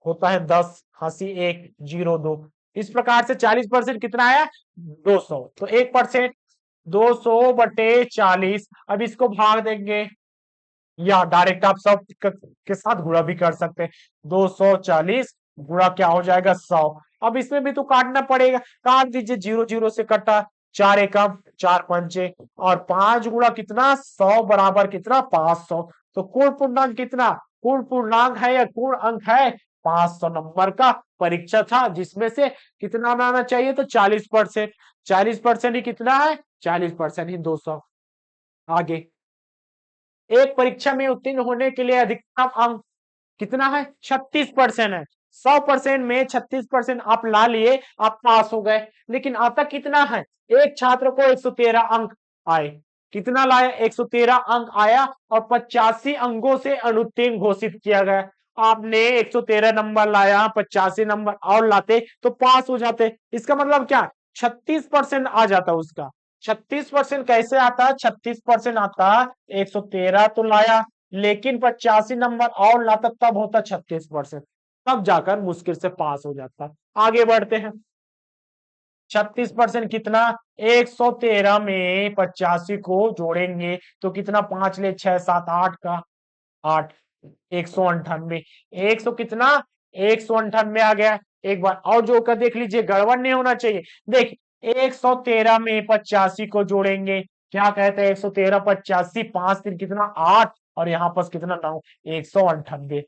होता है 10, हंसी 1, 0 2। इस प्रकार से 40% कितना आया, 200। तो 1%, 200/40। अब इसको भाग देंगे या डायरेक्ट आप सब के साथ गुणा भी कर सकते हैं। 240 गुणा क्या हो जाएगा, 100। अब इसमें भी तो काटना पड़ेगा, काट दीजिए, 0 0 से कटा, 4 एकम 4 पंचे और 5 गुणा कितना, 100 बराबर कितना, 500। तो कुल पूर्णांक कितना, कुल पूर्णांक है या कुल अंक है 500 नंबर का परीक्षा था, जिसमें से कितना आना चाहिए, तो 40%। 40% ही कितना है, 40% ही 200। आगे, एक परीक्षा में उत्तीर्ण होने के लिए अधिकतम अंक कितना है, 36% है। 100% में 36% आप ला लिए, आप पास हो गए। लेकिन आता कितना है, एक छात्र को 113 अंक आए। कितना लाया, 113 अंक आया और 85 अंकों से अनुत्तीर्ण घोषित किया गया। आपने 113 नंबर लाया, 85 नंबर और लाते तो पास हो जाते। इसका मतलब क्या, 36% आ जाता उसका। 36% कैसे आता है, 36% आता है, 113 तो लाया लेकिन 85 नंबर और लाता तब होता 36%। तब जाकर मुश्किल से पास हो जाता। आगे बढ़ते हैं, 36% कितना, 113 में 85 को जोड़ेंगे तो कितना, 5 ले 6 7 8 का 8, 198। 100 कितना, 198 आ गया। एक बार और जोड़कर देख लीजिए, गड़बड़ नहीं होना चाहिए। देख, 113 में 85 को जोड़ेंगे, क्या कहते हैं, 113 85, 5 3 कितना 8 और यहाँ पर कितना 9, 198।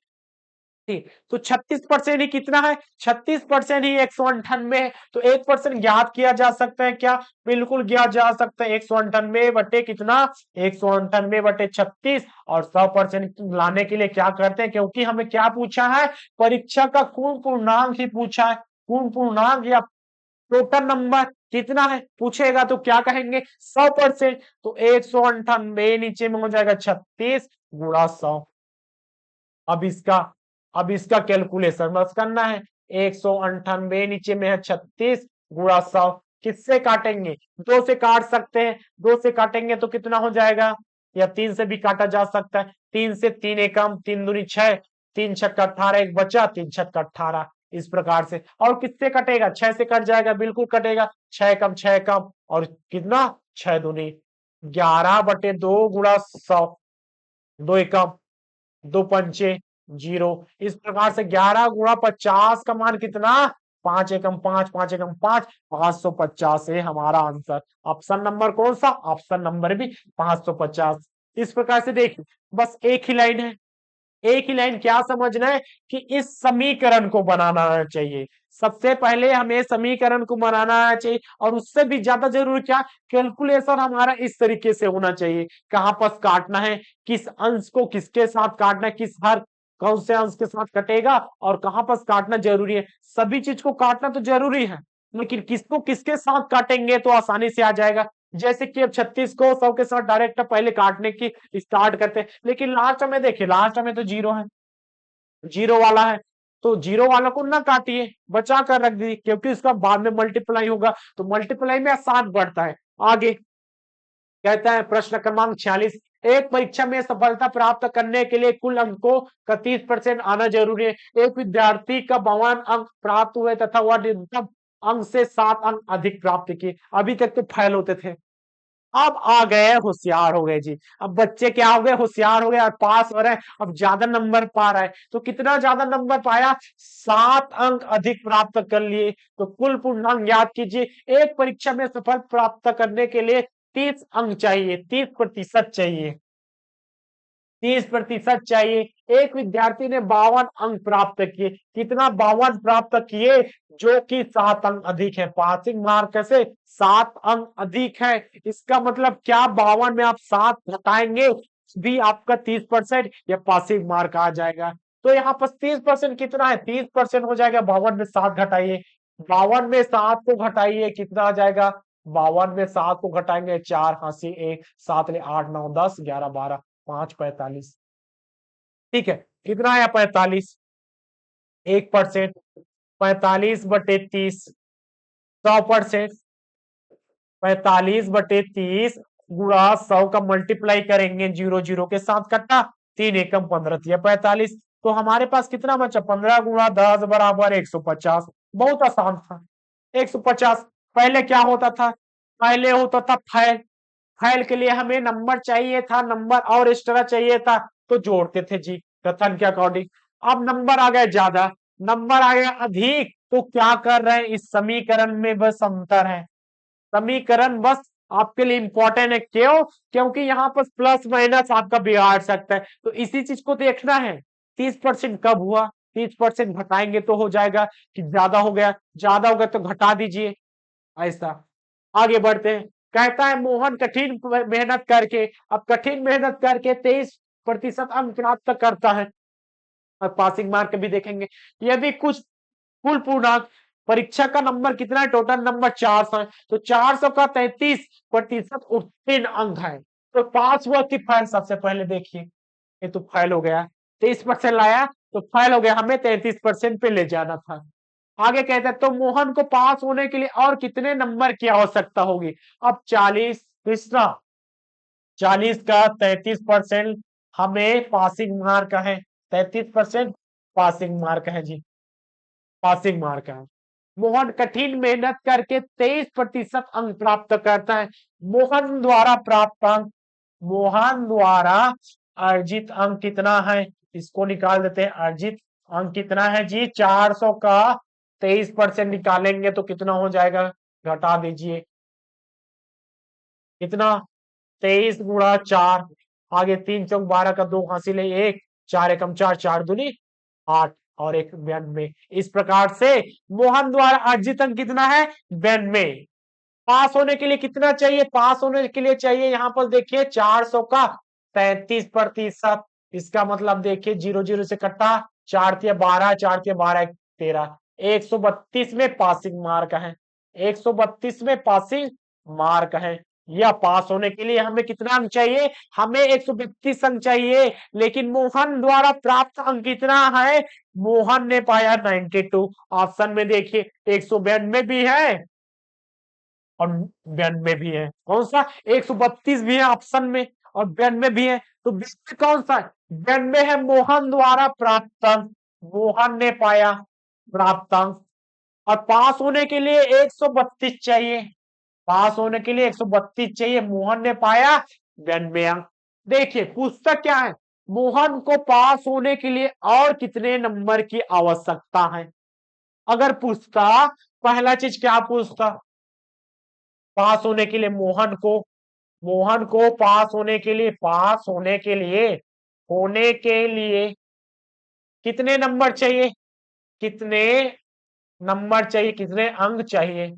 ठीक, तो 36% ही कितना है, 36% ही 198 है। तो 1% ज्ञात किया जा सकता है क्या, बिल्कुल ज्ञात जा सकता है। 198 बटे कितना, 198/36। और 100% लाने के लिए क्या करते हैं, क्योंकि हमें क्या पूछा है, परीक्षा का कुल पूर्णांक ही पूछा है। कुल पूर्णांक या टोटल नंबर कितना है पूछेगा तो क्या कहेंगे, 100%। तो 198 नीचे में हो जाएगा 36 गुणा 100। अब इसका अब इसका कैलकुलेशन बस करना है। 198 नीचे में है 36 गुणा 100। किससे काटेंगे, दो से काट सकते हैं। दो से काटेंगे तो कितना हो जाएगा, या तीन से भी काटा जा सकता है। तीन से 3 एकम, 3 दूनी 6, 3 छक्का 18, एक बचा, 3 छक्का 18। इस प्रकार से। और किससे कटेगा, 6 से कट जाएगा, बिल्कुल कटेगा। 6 कम 6 कम और कितना, 6 दूनी 11/2 गुणा 100। 2 एकम, 2 पंचे 0। इस प्रकार से 11 गुणा 50 का मान कितना, 5 एकम 5, 5 एकम 5, 550 है हमारा आंसर। ऑप्शन नंबर कौन सा, ऑप्शन नंबर भी 550। इस प्रकार से देखिए, बस एक ही लाइन है, एक ही लाइन, क्या समझना है कि इस समीकरण को बनाना चाहिए। सबसे पहले हमें समीकरण को बनाना चाहिए और उससे भी ज्यादा जरूरी क्या, कैलकुलेशन हमारा इस तरीके से होना चाहिए। कहां पर काटना है, किस अंश को किसके साथ काटना है, किस हर कौन से अंश के साथ कटेगा और कहां पर काटना जरूरी है। सभी चीज को काटना तो जरूरी है, लेकिन किसको किसके साथ काटेंगे तो आसानी से आ जाएगा। जैसे कि अब 36 को 100 के साथ डायरेक्ट पहले काटने की स्टार्ट करते हैं, लेकिन लास्ट में देखिए, लास्ट में तो जीरो है, जीरो वाला है। तो जीरो वाला को ना काटिए, बचा कर रख दीजिए, क्योंकि उसका बाद में मल्टीप्लाई होगा तो मल्टीप्लाई में आसान बढ़ता है। आगे कहता है प्रश्न क्रमांक 46, एक परीक्षा में सफलता प्राप्त करने के लिए कुल अंकों का 30% आना जरूरी है। एक विद्यार्थी का 52 अंक प्राप्त हुए तथा वह न्यूनतम अंक से 7 अंक अधिक प्राप्त किए। अभी तक तो फेल होते थे, अब आ गए होशियार हो गए जी। अब बच्चे क्या हो गए, होशियार हो गए और पास हो रहे हैं। अब ज्यादा नंबर पा रहा है, तो कितना ज्यादा नंबर पाया, 7 अंक अधिक प्राप्त कर लिए। तो कुल पूर्णांक याद कीजिए, एक परीक्षा में सफल प्राप्त करने के लिए 30 अंक चाहिए, 30% चाहिए। 30% चाहिए। एक विद्यार्थी ने 52 अंक प्राप्त किए। कितना? 52 प्राप्त किए, जो कि 7 अंक अधिक है। पासिंग मार्क से 7 अंक अधिक है। इसका मतलब क्या? 52 में आप 7 घटाएंगे भी आपका 30% या पासिंग मार्क आ जाएगा। तो यहाँ पर 30% कितना है? 30% हो जाएगा। 52 में 7 घटाइए, 52 में 7 को घटाइए, कितना आ जाएगा? 52 में 7 को घटाएंगे, 4 हासी 1, 7 ले 8 9 10 11 12 5 45। ठीक है, कितना आया? 45। 1%, 45/30, 100%। 45/30 गुणा 100 का मल्टीप्लाई करेंगे, जीरो जीरो के साथ कटा, 3 एकम 15 दिया 45। तो हमारे पास कितना बचा? 15 गुणा 10 बराबर 150। बहुत आसान था। 150। पहले क्या होता था? पहले होता था फैल। फैल के लिए हमें नंबर चाहिए था, नंबर और एक्स्ट्रा चाहिए था, तो जोड़ते थे जी कथन के अकॉर्डिंग। अब नंबर आ गए ज्यादा, नंबर आ गया अधिक, तो क्या कर रहे हैं? इस समीकरण में बस अंतर है। समीकरण बस आपके लिए इंपॉर्टेंट है। क्यों? क्योंकि यहाँ पर प्लस माइनस आपका बिगाड़ सकता है, तो इसी चीज को देखना है। 30% कब हुआ? 30% घटाएंगे तो हो जाएगा कि ज्यादा हो गया, ज्यादा हो गया तो घटा दीजिए। ऐसा आगे बढ़ते हैं। कहता है मोहन कठिन मेहनत करके, अब कठिन मेहनत करके 23% अंक प्राप्त करता है। और पासिंग मार्क भी देखेंगे। यदि कुछ कुल पूर्णांक, परीक्षा का नंबर कितना है? टोटल नंबर 400 है, तो 400 का 33% उत्तीर्ण अंक है। तो पास हुआ कि फेल? सबसे पहले देखिए, ये तो फेल हो गया। 23% लाया तो फेल हो गया, हमें 33% पे ले जाना था। आगे कहता है तो मोहन को पास होने के लिए और कितने नंबर की आवश्यकता होगी? अब 40, तीसरा 40 का 33% हमें पासिंग मार्क है। 33% पासिंग मार्क है जी, पासिंग मार्क है। मोहन कठिन मेहनत करके 23% अंक प्राप्त करता है। मोहन द्वारा प्राप्त अंक, मोहन द्वारा अर्जित अंक कितना है? इसको निकाल देते हैं। अर्जित अंक कितना है जी? 400 का 23% निकालेंगे तो कितना हो जाएगा? घटा दीजिए, कितना? 23 गुणा 4, आगे 3 चौक 12 का 2 हासिल है 1, 4 एकम 4, 4 दूनी 8 और 1 92। इस प्रकार से मोहन द्वारा अर्जित अंक कितना है? 92। पास होने के लिए कितना चाहिए? पास होने के लिए चाहिए यहाँ पर देखिए 400 का 33%। इसका मतलब देखिए जीरो जीरो से कटा, 4 तिया 12, 4 तिया 12 13, 132 में पासिंग मार्क है। 132 में पासिंग मार्क है। या पास होने के लिए हमें कितना अंक चाहिए? हमें 132 अंक चाहिए। लेकिन मोहन द्वारा प्राप्त अंक कितना है? मोहन ने पाया 92। ऑप्शन में देखिए 192 भी है और 92 भी है। कौन सा? 132 भी है ऑप्शन में और 92 भी है, तो 92 कौन सा है? 92 है मोहन द्वारा प्राप्त अंक। मोहन ने पाया प्राप्त अंक। और पास होने के लिए 132 चाहिए। पास होने के लिए 132 चाहिए, मोहन ने पाया 92 अंक। देखिए पुस्तक क्या है? मोहन को पास होने के लिए और कितने नंबर की आवश्यकता है? अगर पूछता, पहला चीज क्या पूछता? पास होने के लिए मोहन को पास होने के लिए, पास होने के लिए कितने नंबर चाहिए? कितने नंबर चाहिए? कितने अंक चाहिए?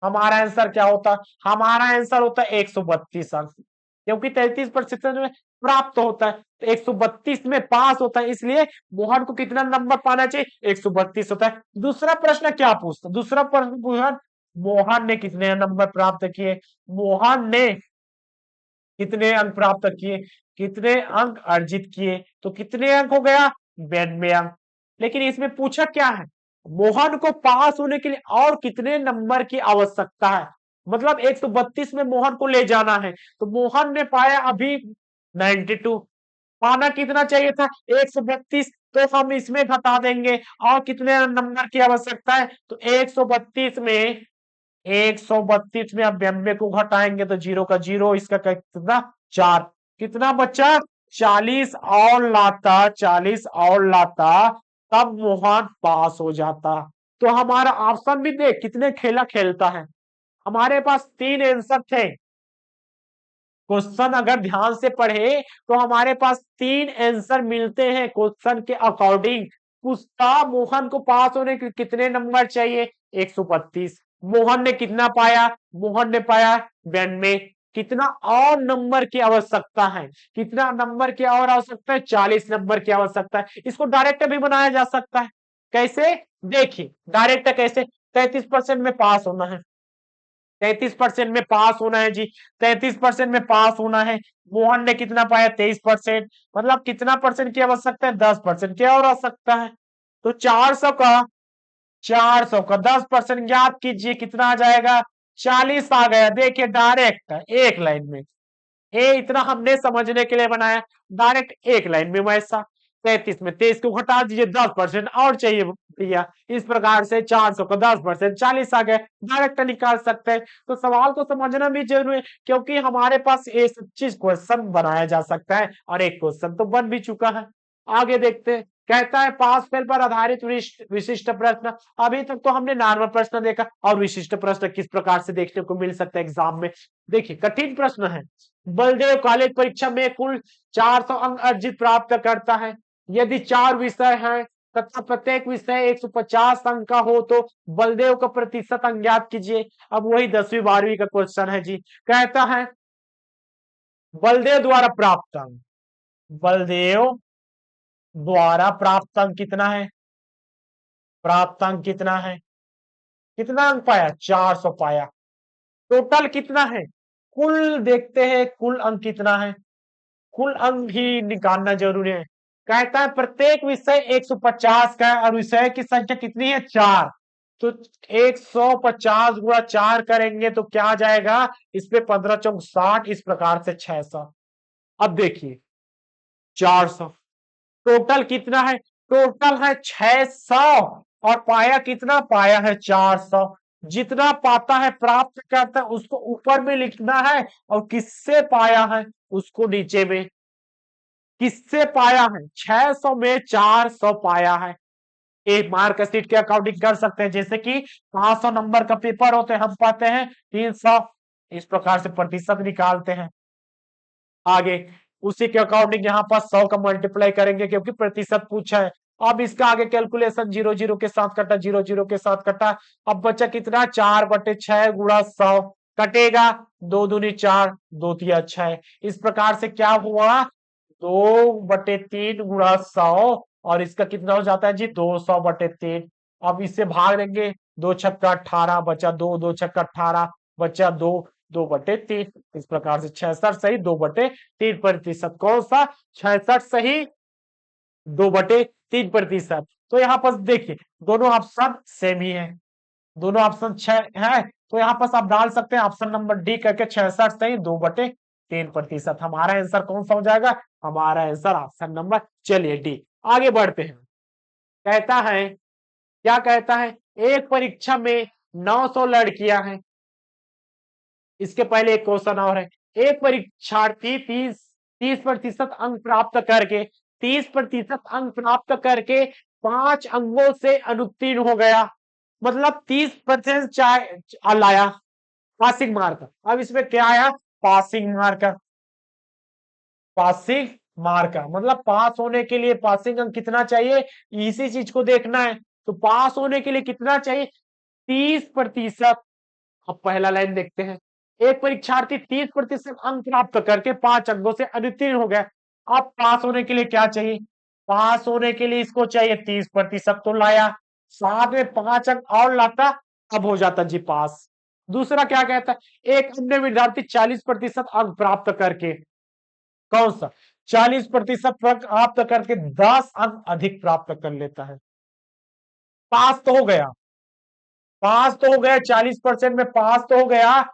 हमारा आंसर क्या होता? हमारा आंसर होता है 132 अंक, क्योंकि 33% में प्राप्त होता है, तो 132 में पास होता है, इसलिए मोहन को कितना नंबर पाना चाहिए? 132 होता है। दूसरा प्रश्न क्या पूछता? दूसरा प्रश्न पूछा मोहन ने कितने नंबर प्राप्त किए? मोहन ने कितने अंक प्राप्त किए? कितने अंक अर्जित किए? तो कितने अंक हो गया? 92 अंक। लेकिन इसमें पूछा क्या है? मोहन को पास होने के लिए और कितने नंबर की आवश्यकता है? मतलब 132 में मोहन को ले जाना है, तो मोहन ने पाया अभी 92। पाना कितना चाहिए था? 132। तो हम इसमें घटा देंगे और कितने नंबर की आवश्यकता है? तो 132 में 132 में आप 92 को घटाएंगे तो जीरो का जीरो, इसका कितना? 4। कितना बच्चा? 40 और लाता, 40 और लाता, तब मोहन पास हो जाता। तो हमारा ऑप्शन भी देख कितने खेला खेलता है। हमारे पास 3 आंसर थे। क्वेश्चन अगर ध्यान से पढ़े तो हमारे पास 3 आंसर मिलते हैं क्वेश्चन के अकॉर्डिंग। पुष्पा मोहन को पास होने के कितने नंबर चाहिए? 132। मोहन ने कितना पाया? मोहन ने पाया 92। कितना और नंबर की आवश्यकता है? कितना नंबर की और आवश्यकता है? 40 नंबर की आवश्यकता है। इसको डायरेक्ट भी बनाया जा सकता है। कैसे? देखिए डायरेक्ट कैसे? 33% में पास होना है, 33% में पास होना है जी, 33% में पास होना है। मोहन ने कितना पाया? 23%। मतलब कितना परसेंट की आवश्यकता है? 10% की और आवश्यकता है। तो 400 का 10% ज्ञात कीजिए, कितना आ जाएगा? 40 आ गया। देखिए डायरेक्ट एक लाइन में, ये इतना हमने समझने के लिए बनाया। डायरेक्ट एक लाइन में वैसा 33 में 23 को घटा दीजिए, 10% और चाहिए भैया। इस प्रकार से 400 का 10% 40 आ गए, डायरेक्ट निकाल सकते हैं। तो सवाल को समझना भी जरूरी है, क्योंकि हमारे पास ये सब चीज क्वेश्चन बनाया जा सकता है और एक क्वेश्चन तो बन भी चुका है। आगे देखते हैं। कहता है पास फेल पर आधारित विशिष्ट प्रश्न। अभी तक तो हमने नॉर्मल प्रश्न देखा, और विशिष्ट प्रश्न किस प्रकार से देखने को मिल सकता है एग्जाम में। देखिए कठिन प्रश्न है। बलदेव कॉलेज परीक्षा में कुल 400 अंक अर्जित प्राप्त करता है। यदि 4 विषय हैं तथा प्रत्येक विषय 150 अंक का हो तो बलदेव का प्रतिशत अंक ज्ञात कीजिए। अब वही 10वीं 12वीं का क्वेश्चन है जी। कहता है बलदेव द्वारा प्राप्त अंक, बलदेव द्वारा प्राप्त अंक कितना है? प्राप्त अंक कितना है? कितना अंक पाया? 400 पाया। टोटल कितना है? कुल देखते हैं कुल अंक कितना है। कुल अंक ही निकालना जरूरी है। कहता है प्रत्येक विषय 150 का है और विषय की संख्या कितनी है? 4। तो 150 गुणा 4 करेंगे तो क्या आ जाएगा? इसमें 15 चौक 60, इस प्रकार से 600। अब देखिए 400, टोटल कितना है? टोटल है 600 और पाया कितना? पाया है 400। जितना पाता है प्राप्त करता है उसको ऊपर में लिखना है, और किससे पाया है उसको नीचे में। किससे पाया है? 600 में 400 पाया है। एक मार्कशीट के अकॉर्डिंग कर सकते हैं, जैसे कि 500 नंबर का पेपर होते हैं, हम पाते हैं 300, इस प्रकार से प्रतिशत निकालते हैं। आगे उसी के अकॉर्डिंग यहाँ पर 100 का मल्टीप्लाई करेंगे, क्योंकि प्रतिशत पूछा है। अब इसका आगे कैलकुलेशन 0 0 के साथ कटा, 0 0 के साथ कटा। अब बचा कितना? 4/6 गुणा 100 कटेगा। 2 दूनी 4, 2 तिया 6। इस प्रकार से क्या हुआ? 2/3 गुणा 100, और इसका कितना हो जाता है जी? 200/3। अब इससे भाग देंगे, 2 छक्का 18 बचा 2, 2 छक्का 18 बचा 2, 2/3। इस प्रकार से 66 सही 2/3%। कौन सा? 66 सही 2/3%। तो यहाँ पर देखिए दोनों ऑप्शन सेम ही है, दोनों ऑप्शन 6 है। तो यहाँ पर आप डाल सकते हैं ऑप्शन नंबर डी करके, 66 सही 2/3%। हमारा आंसर कौन सा हो जाएगा? हमारा आंसर ऑप्शन नंबर, चलिए डी। आगे बढ़ते हैं। कहता है, क्या कहता है? एक परीक्षा में 900 लड़कियां हैं। इसके पहले एक क्वेश्चन और है। एक परीक्षार्थी 30% अंक प्राप्त करके 30% अंक प्राप्त करके 5 अंकों से अनुत्तीर्ण हो गया। मतलब 30% चाहे लाया पासिंग मार्क। अब इसमें क्या आया? Passing mark. पासिंग मार्क मतलब पास होने के लिए पासिंग अंक कितना चाहिए, इसी चीज को देखना है। तो पास होने के लिए कितना चाहिए? 30%। अब पहला लाइन देखते हैं। एक परीक्षार्थी 30% अंक प्राप्त करके 5 अंकों से अनुत्तीर्ण हो गया। अब पास होने के लिए क्या चाहिए? पास होने के लिए इसको चाहिए 30%, तो लाया। साथ में 5 अंक और लाता, अब हो जाता जी पास। दूसरा क्या कहता है? एक अन्य विद्यार्थी 40% अंक प्राप्त करके, कौन सा? 40% प्राप्त करके 10 अंक अधिक प्राप्त कर लेता है। पास तो हो गया, पास तो हो गया, 40% में पास तो हो गया,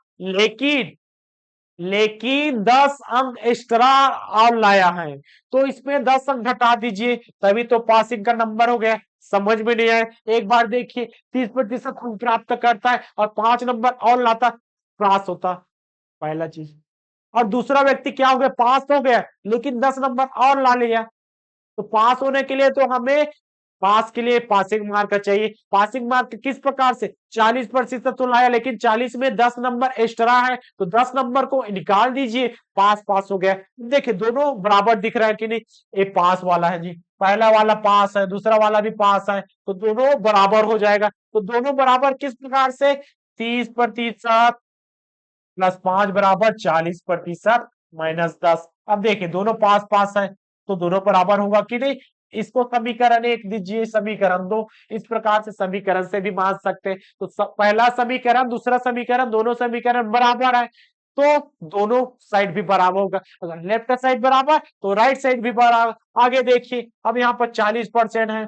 लेकिन 10 अंक एक्स्ट्रा और लाया है। तो इसमें 10 अंक घटा दीजिए, तभी तो पासिंग का नंबर हो गया। समझ में नहीं आया? एक बार देखिए, 30% अंक प्राप्त करता है और 5 नंबर और लाता, पास होता, पहला चीज। और दूसरा व्यक्ति क्या हो गया? पास हो गया, लेकिन 10 नंबर और ला लिया। तो पास होने के लिए तो हमें पास के लिए पासिंग मार्क चाहिए। पासिंग मार्क किस प्रकार से, 40% तो लाया, लेकिन 40 में 10 नंबर एक्स्ट्रा है, तो 10 नंबर को निकाल दीजिए, पास पास हो गया। देखिए दोनों बराबर दिख रहा है कि नहीं, ये पास वाला है जी, पहला वाला पास है, दूसरा वाला भी पास है, तो दोनों बराबर हो जाएगा। तो दोनों बराबर किस प्रकार से, 30% प्लस 5 बराबर 40% माइनस 10। अब देखिए दोनों पास पास है, तो दोनों बराबर होगा कि नहीं। इसको समीकरण एक दीजिए, समीकरण दो। इस प्रकार से समीकरण से भी मान सकते हैं। तो पहला समीकरण दूसरा समीकरण, दोनों समीकरण बराबर है, तो दोनों साइड भी बराबर होगा। अगर लेफ्ट का साइड बराबर तो राइट साइड भी बराबर। आगे देखिए, अब यहाँ पर 40% है,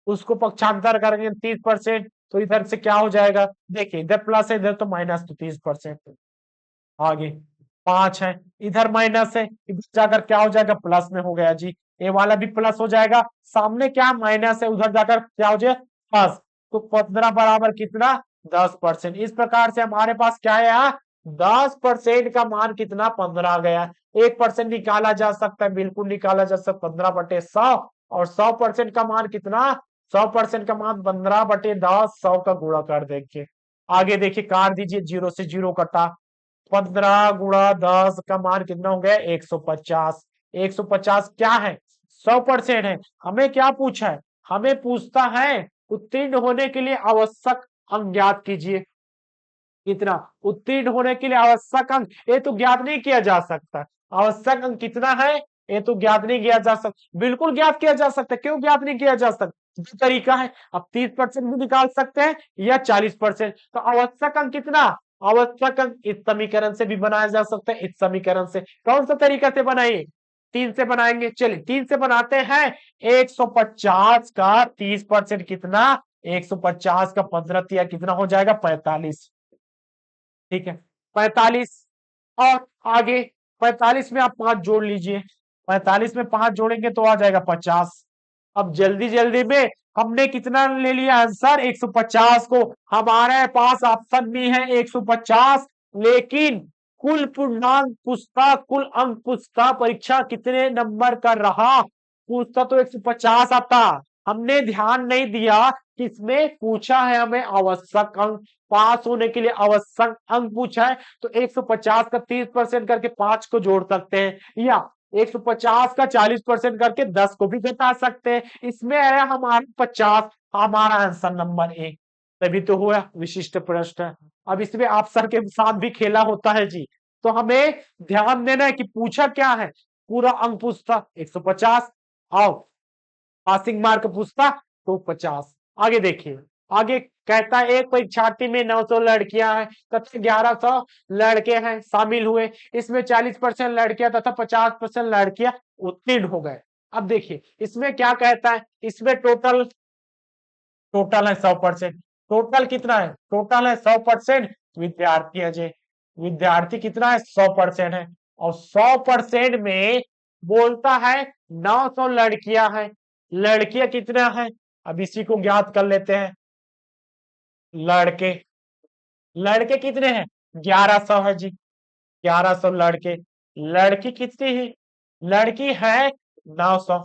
उसको पक्षांतर करेंगे 30%, तो इधर से क्या हो जाएगा, देखिए इधर प्लस है, इधर तो माइनस, तो 30%। आगे 5 है, इधर माइनस है, इधर जाकर क्या हो जाएगा, प्लस में हो गया जी। ये वाला भी प्लस हो जाएगा, सामने क्या माइनस है, उधर जाकर क्या हो जाए, प्लस। तो 15 बराबर कितना, 10%। इस प्रकार से हमारे पास क्या है यहाँ, 10% का मान कितना, 15 आ गया। 1% निकाला जा सकता है, बिल्कुल निकाला जा सकता, 15/100। और 100% का मान कितना, 100% का मान 15/10, 100 का गुणा कर देंगे। आगे देखिए, काट दीजिए, 0 से 0 कटा, 15 × 10 का मान कितना हो गया, 150। 150 क्या है, 100% है। हमें क्या पूछा है, हमें पूछता है उत्तीर्ण होने के लिए आवश्यक अंक ज्ञात कीजिए। कितना, उत्तीर्ण होने के लिए आवश्यक अंक, ये तो ज्ञात नहीं किया जा सकता। आवश्यक अंक कितना है, ये तो ज्ञात नहीं किया जा सकता। बिल्कुल ज्ञात किया जा सकता है, क्यों ज्ञात नहीं किया जा सकता, दो तरीका है। अब 30% भी निकाल सकते हैं या 40%। तो आवश्यक अंक कितना, आवश्यक अंक इस समीकरण से भी बनाया जा सकता है, इस समीकरण से। कौन सा तरीका से बनाइए, 3 से बनाएंगे, चलिए 3 से बनाते हैं। 150 का 30% कितना, 150 का 15 तिया कितना हो जाएगा, 45। ठीक है, 45। और आगे 45 में आप 5 जोड़ लीजिए, 45 में 5 जोड़ेंगे तो आ जाएगा 50। अब जल्दी जल्दी में हमने कितना ले लिया आंसर, 150 को। हमारे पास ऑप्शन भी है 150, लेकिन कुल पूर्णांक पूछता, कुल अंक पूछता, परीक्षा कितने नंबर का रहा पूछता तो 150 आता। हमने ध्यान नहीं दिया कि इसमें पूछा है हमें आवश्यक अंक, पास होने के लिए आवश्यक अंक पूछा है, तो 150 का 30% करके 5 को जोड़ सकते हैं, या 150 का 40% करके 10 को भी घटा सकते हैं। इसमें आया हमारा 50, हमारा आंसर नंबर 1। तभी तो हुआ विशिष्ट प्रश्न। अब इसमें आप सर के साथ भी खेला होता है जी, तो हमें ध्यान देना है कि पूछा क्या है, पूरा अंक पूछता 150, आओ पासिंग मार्क पूछता तो 50। आगे देखिए, आगे कहता है एक परीक्षार्थी में 900 लड़कियां हैं तथा 1100 लड़के हैं शामिल हुए। इसमें 40% लड़कियां तथा 50% लड़कियां उत्तीर्ण हो गए। अब देखिए इसमें क्या कहता है, इसमें टोटल, टोटल है 100%। टोटल कितना है, टोटल है 100%। विद्यार्थी है जी, विद्यार्थी कितना है, 100% है। और 100% में बोलता है 900 लड़कियां हैं, लड़कियां कितना है, अब इसी को ज्ञात कर लेते हैं। लड़के, लड़के कितने हैं, 1100 है जी, 1100 लड़के। लड़की कितनी है, लड़की है 900।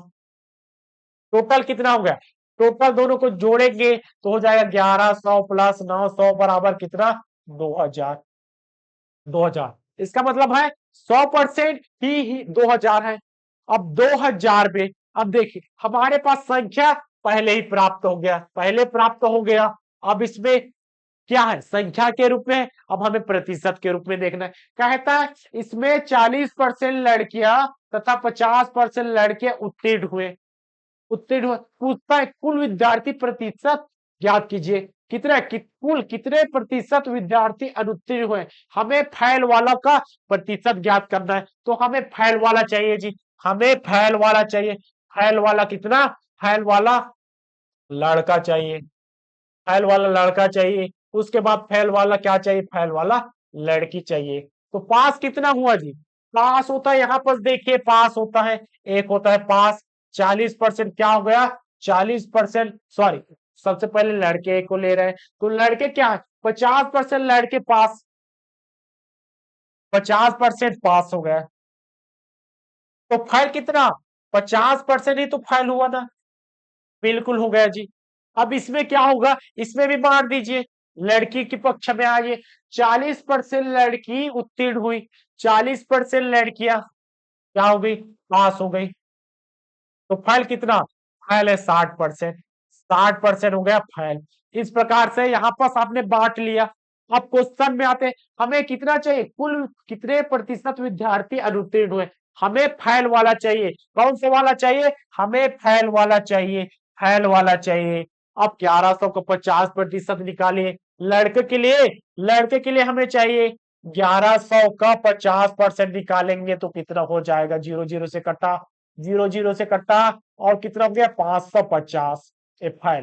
टोटल कितना हो गया, टोटल दोनों को जोड़ेंगे तो हो जाएगा 1100 प्लस 900 बराबर कितना, 2000। 2000, इसका मतलब है 100% ही 2000 है। अब 2000 में, अब देखिए हमारे पास संख्या पहले ही प्राप्त हो गया, पहले प्राप्त हो गया। अब इसमें क्या है, संख्या के रूप में, अब हमें प्रतिशत के रूप में देखना है। कहता है इसमें 40% लड़कियां तथा 50% लड़के उत्तीर्ण हुए, उत्तीर्ण हुए। पूछता है कुल विद्यार्थी प्रतिशत ज्ञात कीजिए, कितने कुल कितने प्रतिशत विद्यार्थी अनुत्तीर्ण हुए। हमें फैल वाला का प्रतिशत ज्ञात करना है, तो हमें फैल वाला चाहिए जी, हमें फैल वाला चाहिए। फैल वाला कितना, फैल वाला लड़का चाहिए, फैल वाला लड़का चाहिए। उसके बाद फैल वाला क्या चाहिए, फैल वाला लड़की चाहिए। तो पास कितना हुआ जी, पास होता है, यहाँ पर देखिए पास होता है, एक होता है पास। 40% क्या हो गया, 40%, सॉरी सबसे पहले लड़के को ले रहे हैं, तो लड़के क्या है, 50% लड़के पास, 50% पास हो गया। तो फैल कितना, 50% ही तो फैल हुआ था। बिल्कुल हो गया जी। अब इसमें क्या होगा, इसमें भी बांट दीजिए। लड़की के पक्ष में आइए, 40% लड़की उत्तीर्ण हुई, 40% लड़कियां क्या हो गई, पास हो गई। तो फैल कितना, फैल है 60%, 60% हो गया फैल। इस प्रकार से यहाँ पर आपने बांट लिया। अब क्वेश्चन में आते हैं, हमें कितना चाहिए, कुल कितने प्रतिशत विद्यार्थी अनुत्तीर्ण हुए। हमें फैल वाला चाहिए। कौन सा वाला चाहिए, हमें फैल वाला चाहिए, फैल वाला चाहिए। अब 1100 को 50% निकालिए। लड़के के लिए, लड़के के लिए हमें चाहिए 1100 का 50% निकालेंगे तो कितना हो जाएगा, जीरो जीरो से कटा, जीरो जीरो से कटा, और कितना हो गया 550। एफआई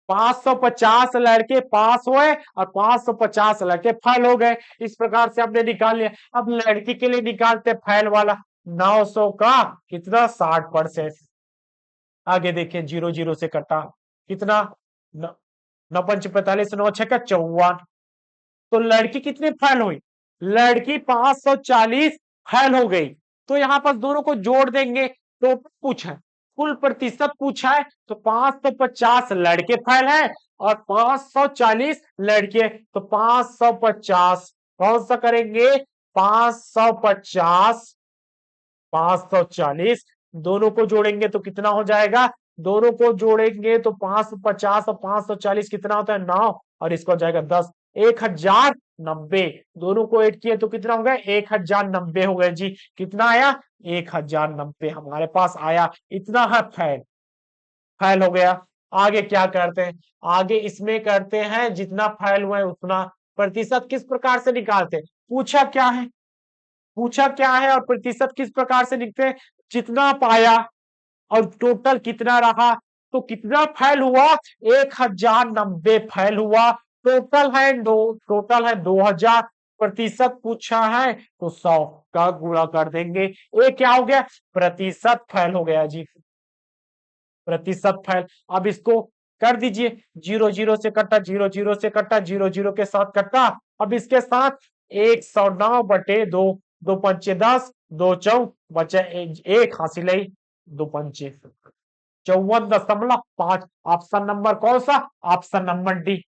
550 लड़के पास हुए और 550 लड़के फेल हो गए। इस प्रकार से हमने निकाल लिया। अब लड़की के लिए निकालते फेल वाला, 900 का कितना 60%। आगे देखिए, जीरो जीरो से कटा, कितना, 9 5 45, 9 6 54। तो लड़की कितनी फेल हुई, लड़की 540 फेल हो गई। तो यहां पर दोनों को जोड़ देंगे तो पूछा है, कुल प्रतिशत पूछा है, तो 550 लड़के फेल है और 540 लड़के। तो 550 कौन सा करेंगे, 550 540, दोनों को जोड़ेंगे तो कितना हो जाएगा, दोनों को जोड़ेंगे तो 550 और 540 कितना होता है 9, और इसको हो जाएगा 10, 1090। दोनों को ऐड किए तो कितना हो गया, 1090 हो गए जी। कितना आया, 1090 हमारे पास आया। इतना है फैल, फैल हो गया। आगे क्या करते हैं, आगे इसमें करते हैं जितना फैल हुआ है उतना। प्रतिशत किस प्रकार से निकालते हैं, पूछा क्या है, पूछा क्या है और प्रतिशत किस प्रकार से लिखते हैं, जितना पाया और टोटल कितना रहा। तो कितना फैल हुआ, 1090 फैल हुआ। टोटल है दो, टोटल है 2000। प्रतिशत पूछा है तो 100 का गुणा कर देंगे। ये क्या हो गया, प्रतिशत फैल हो गया जी, प्रतिशत फैल। अब इसको कर दीजिए, जीरो जीरो से कटा, जीरो जीरो से कटा, जीरो जीरो के साथ कटा। अब इसके साथ 109/2, 2 पंचे 10, 2 बचे एक हासिल है, 2 पंचे 54.5। ऑप्शन नंबर कौन सा, ऑप्शन नंबर डी।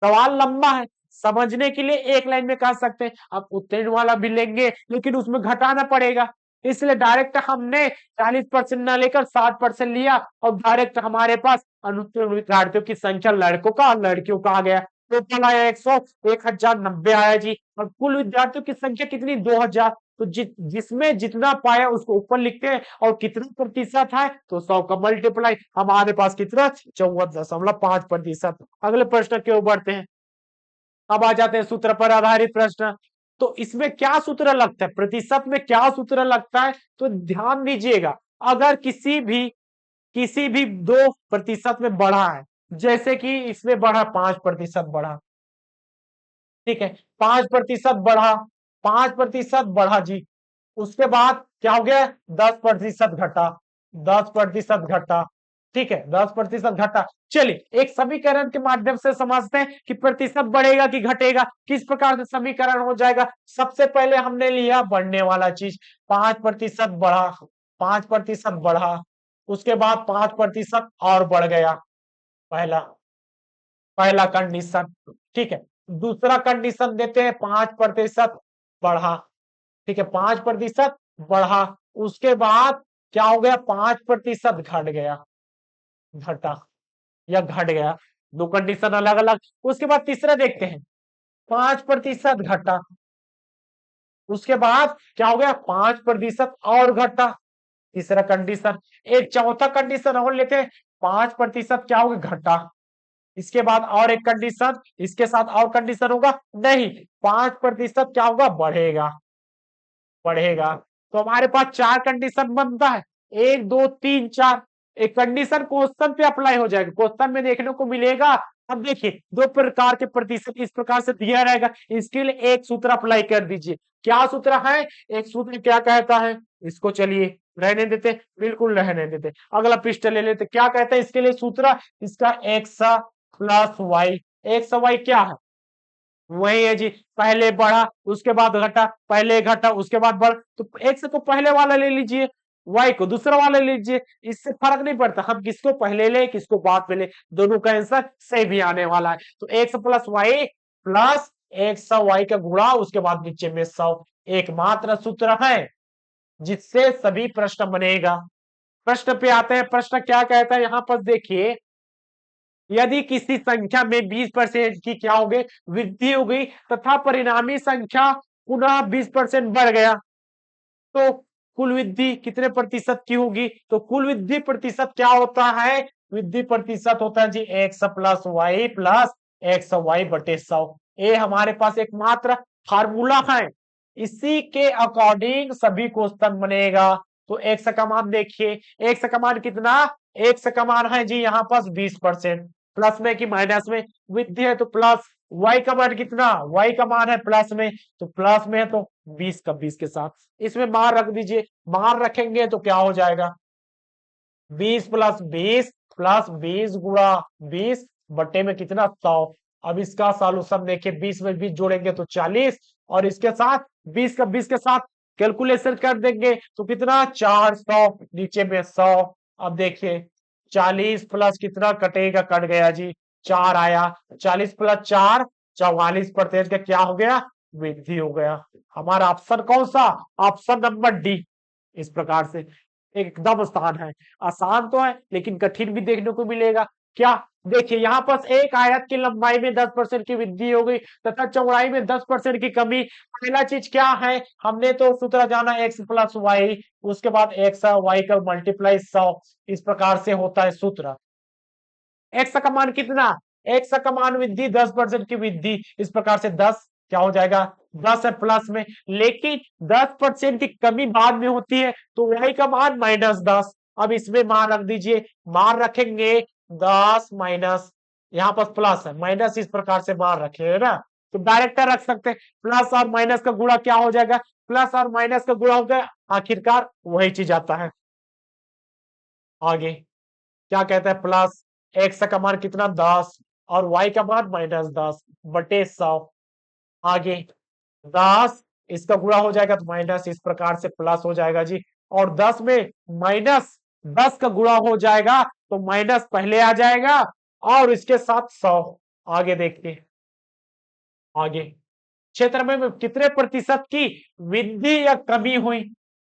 सवाल लंबा है, समझने के लिए एक लाइन में कह सकते हैं। अब उत्तीर्ण वाला भी लेंगे लेकिन उसमें घटाना पड़ेगा, इसलिए डायरेक्ट हमने 40% ना लेकर 60% लिया और डायरेक्ट हमारे पास अनुत्तीर्ण विद्यार्थियों की संख्या लड़कों का और लड़कियों का आ गया। टोटल आया 1090 आया जी। और कुल विद्यार्थियों की संख्या कितनी, 2000। तो जिसमें जितना पाया उसको ऊपर लिखते हैं और कितना प्रतिशत है तो 100 का मल्टीप्लाई। हमारे पास कितना, 54.5%। अगले प्रश्न की ओर बढ़ते हैं। अब आ जाते हैं सूत्र पर आधारित प्रश्न। तो इसमें क्या सूत्र लगता है, प्रतिशत में क्या सूत्र लगता है, तो ध्यान दीजिएगा। अगर किसी भी 2% में बढ़ा है, जैसे कि इसमें बढ़ा 5% बढ़ा, ठीक है, 5% बढ़ा, 5% बढ़ा जी। उसके बाद क्या हो गया, 10% घटा, 10% घटा, ठीक है, 10% घटा। चलिए एक समीकरण के माध्यम से समझते हैं कि प्रतिशत बढ़ेगा कि घटेगा, किस प्रकार से समीकरण हो जाएगा। सबसे पहले हमने लिया बढ़ने वाला चीज, 5% बढ़ा, 5% बढ़ा, उसके बाद 5% और बढ़ गया, पहला पहला कंडीशन, ठीक है। दूसरा कंडीशन देते हैं, 5% बढ़ा, ठीक है, 5% बढ़ा। उसके बाद क्या हो गया, 5% घट गया, घटा या घट गया, दो कंडीशन अलग अलग। उसके बाद तीसरा देखते हैं, 5% घटा, उसके बाद क्या हो गया, 5% और घटा, तीसरा कंडीशन। एक चौथा कंडीशन और लेते हैं, 5% क्या होगा, घटा। इसके बाद और एक कंडीशन, इसके साथ और कंडीशन होगा नहीं, 5% क्या होगा, बढ़ेगा, बढ़ेगा। तो हमारे पास चार कंडीशन बनता है, 1 2 3 4। एक कंडीशन क्वेश्चन पे अप्लाई हो जाएगा, क्वेश्चन में देखने को मिलेगा। अब देखिए, दो प्रकार के प्रतिशत इस प्रकार से दिया रहेगा, इसके लिए एक सूत्र अप्लाई कर दीजिए। क्या सूत्र है, एक सूत्र क्या कहता है, इसको चलिए रहने देते, बिल्कुल रहने देते। अगला पृष्ठ ले लेते, क्या कहता है इसके लिए सूत्र, इसका x plus y. X y क्या है, वही है जी, पहले बढ़ा उसके बाद घटा, पहले घटा उसके बाद बढ़। तो एक्स को पहले वाला ले लीजिए, y को, दूसरा वाला लीजिए, इससे फर्क नहीं पड़ता हम किसको पहले ले किसको बाद में ले, दोनों का आंसर सेम आने वाला है। तो x plus y plus 100 y का गुणा, उसके बाद नीचे में 100, एकमात्र सूत्र है जिससे सभी प्रश्न बनेगा। प्रश्न पे आते हैं, प्रश्न क्या कहता है यहां पर देखिए, यदि किसी संख्या में 20% की क्या हो गई, वृद्धि हो गई तथा परिणामी संख्या पुनः 20% बढ़ गया, तो कुल वृद्धि कितने प्रतिशत की होगी? तो कुल वृद्धि प्रतिशत क्या होता है? वृद्धि प्रतिशत होता है जी x plus y plus x y बटे 100। ये हमारे पास एकमात्र फार्मूला है, इसी के अकॉर्डिंग सभी क्वेश्चन बनेगा। तो एक्स का मान देखिए, एक्स का मान कितना, एक्स का मान है जी यहाँ पास 20%, प्लस में कि माइनस में, वृद्धि है तो प्लस, वाई का मान कितना, वाई का मान है प्लस में, तो प्लस में है तो 20 का 20 के साथ इसमें मार रख दीजिए, मार रखेंगे तो क्या हो जाएगा, 20 प्लस 20 प्लस 20 गुणा 20 बट्टे में कितना 100। अब इसका सॉल्यूशन देखिए, 20 में 20 जोड़ेंगे तो 40, और इसके साथ 20 का 20 के साथ कैलकुलेशन कर देंगे तो कितना 400, नीचे में 100। अब देखिए 40 प्लस कितना कटेगा, कट गया जी 4 आया, 40 प्लस 4 44% का क्या हो गया, वृद्धि हो गया। हमारा ऑप्शन कौन सा, ऑप्शन नंबर डी। इस प्रकार से एकदम आसान है, आसान तो है लेकिन कठिन भी देखने को मिलेगा। क्या देखिए, यहाँ पर एक आयत की लंबाई में 10% की वृद्धि हो गई तथा चौड़ाई में 10% की कमी। पहला चीज क्या है, हमने तो सूत्र जाना एक्स प्लस वाई, उसके बाद एक्स वाई का मल्टीप्लाई 100, इस प्रकार से होता है सूत्र। एक्स का मान कितना, एक्स का मान वृद्धि 10% की वृद्धि, इस प्रकार से 10 क्या हो जाएगा, 10 है प्लस में, लेकिन 10% की कमी बाद में होती है तो वाई का मान -10। अब इसमें मान रख दीजिए, मान रखेंगे 10 माइनस, यहाँ पर प्लस है माइनस, इस प्रकार से मान रखेंगे ना, तो डायरेक्ट रख सकते हैं, प्लस और माइनस का गुणा क्या हो जाएगा, प्लस और माइनस का गुणा हो गया, आखिरकार वही चीज आता है। आगे क्या कहता है, प्लस एक्स का मान कितना 10 और वाई का मान -10 बटे 100। आगे 10 इसका गुणा हो जाएगा तो माइनस, इस प्रकार से प्लस हो जाएगा जी, और 10 में -10 का गुणा हो जाएगा तो माइनस पहले आ जाएगा और इसके साथ 100। आगे देखिए, आगे क्षेत्र में कितने प्रतिशत की वृद्धि या कमी हुई,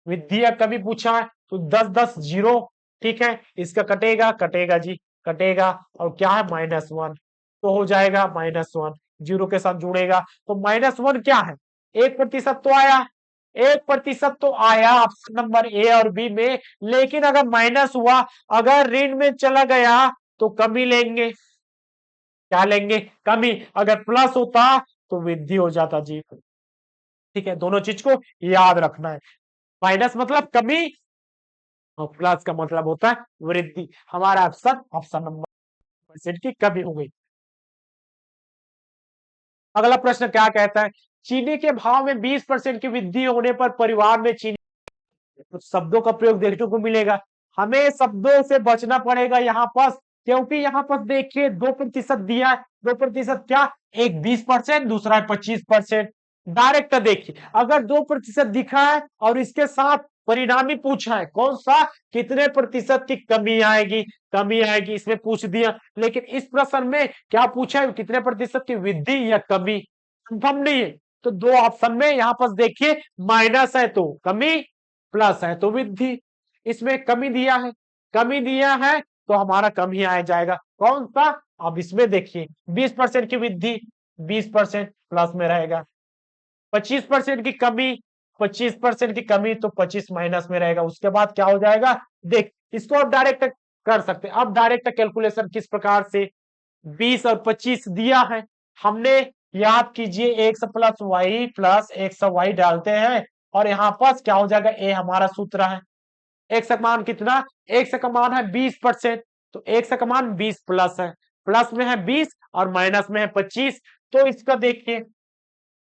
वृद्धि या कमी पूछा है तो 10 जीरो, ठीक है, इसका कटेगा कटेगा जी, कटेगा, और क्या है -1, तो हो जाएगा -1, जीरो के साथ जुड़ेगा तो -1 क्या है, 1% तो आया, 1% तो आया ऑप्शन नंबर ए और बी में, लेकिन अगर माइनस हुआ, अगर ऋण में चला गया तो कमी लेंगे, क्या लेंगे, कमी, अगर प्लस होता तो वृद्धि हो जाता जी। ठीक है, दोनों चीज को याद रखना है, माइनस मतलब कमी और प्लस का मतलब होता है वृद्धि। हमारा ऑप्शन ऑप्शन नंबर परसेंट की कमी हो गई। अगला प्रश्न क्या कहता है, चीनी के भाव में 20% की वृद्धि होने पर परिवार में चीनी, तो शब्दों का प्रयोग देखने को मिलेगा, हमें शब्दों से बचना पड़ेगा यहाँ पर, क्योंकि यहाँ पर देखिए 2% दिया है, 2% क्या, एक 20%, दूसरा है 25%। डायरेक्ट देखिए, अगर 2% दिखा है और इसके साथ परिणामी पूछा है कौन सा, कितने प्रतिशत की कमी आएगी, कमी आएगी इसमें पूछ दिया, लेकिन इस प्रश्न में क्या पूछा है, कितने प्रतिशत की वृद्धि या कमी, कंफर्म नहीं है। तो दो ऑप्शन में यहाँ पर देखिए, माइनस है तो कमी, प्लस है तो वृद्धि, इसमें कमी दिया है, कमी दिया है तो हमारा कम ही आ जाएगा, कौन सा, अब इसमें देखिए 20% की वृद्धि, 20% प्लस में रहेगा, 25% की कमी, 25% की कमी तो 25 माइनस में रहेगा, उसके बाद क्या हो जाएगा, देख इसको आप डायरेक्ट कर सकते हैं। अब डायरेक्ट कैलकुलेशन किस प्रकार से, 20 और 25 दिया है, हमने याद कीजिए x plus y plus x y डालते हैं और यहाँ पास क्या हो जाएगा, ए हमारा सूत्र है, एक्स का मान कितना, एक्स का मान है 20%, तो एक्स का मान 20 प्लस है, प्लस में है 20 और माइनस में है 25, तो इसका देखिए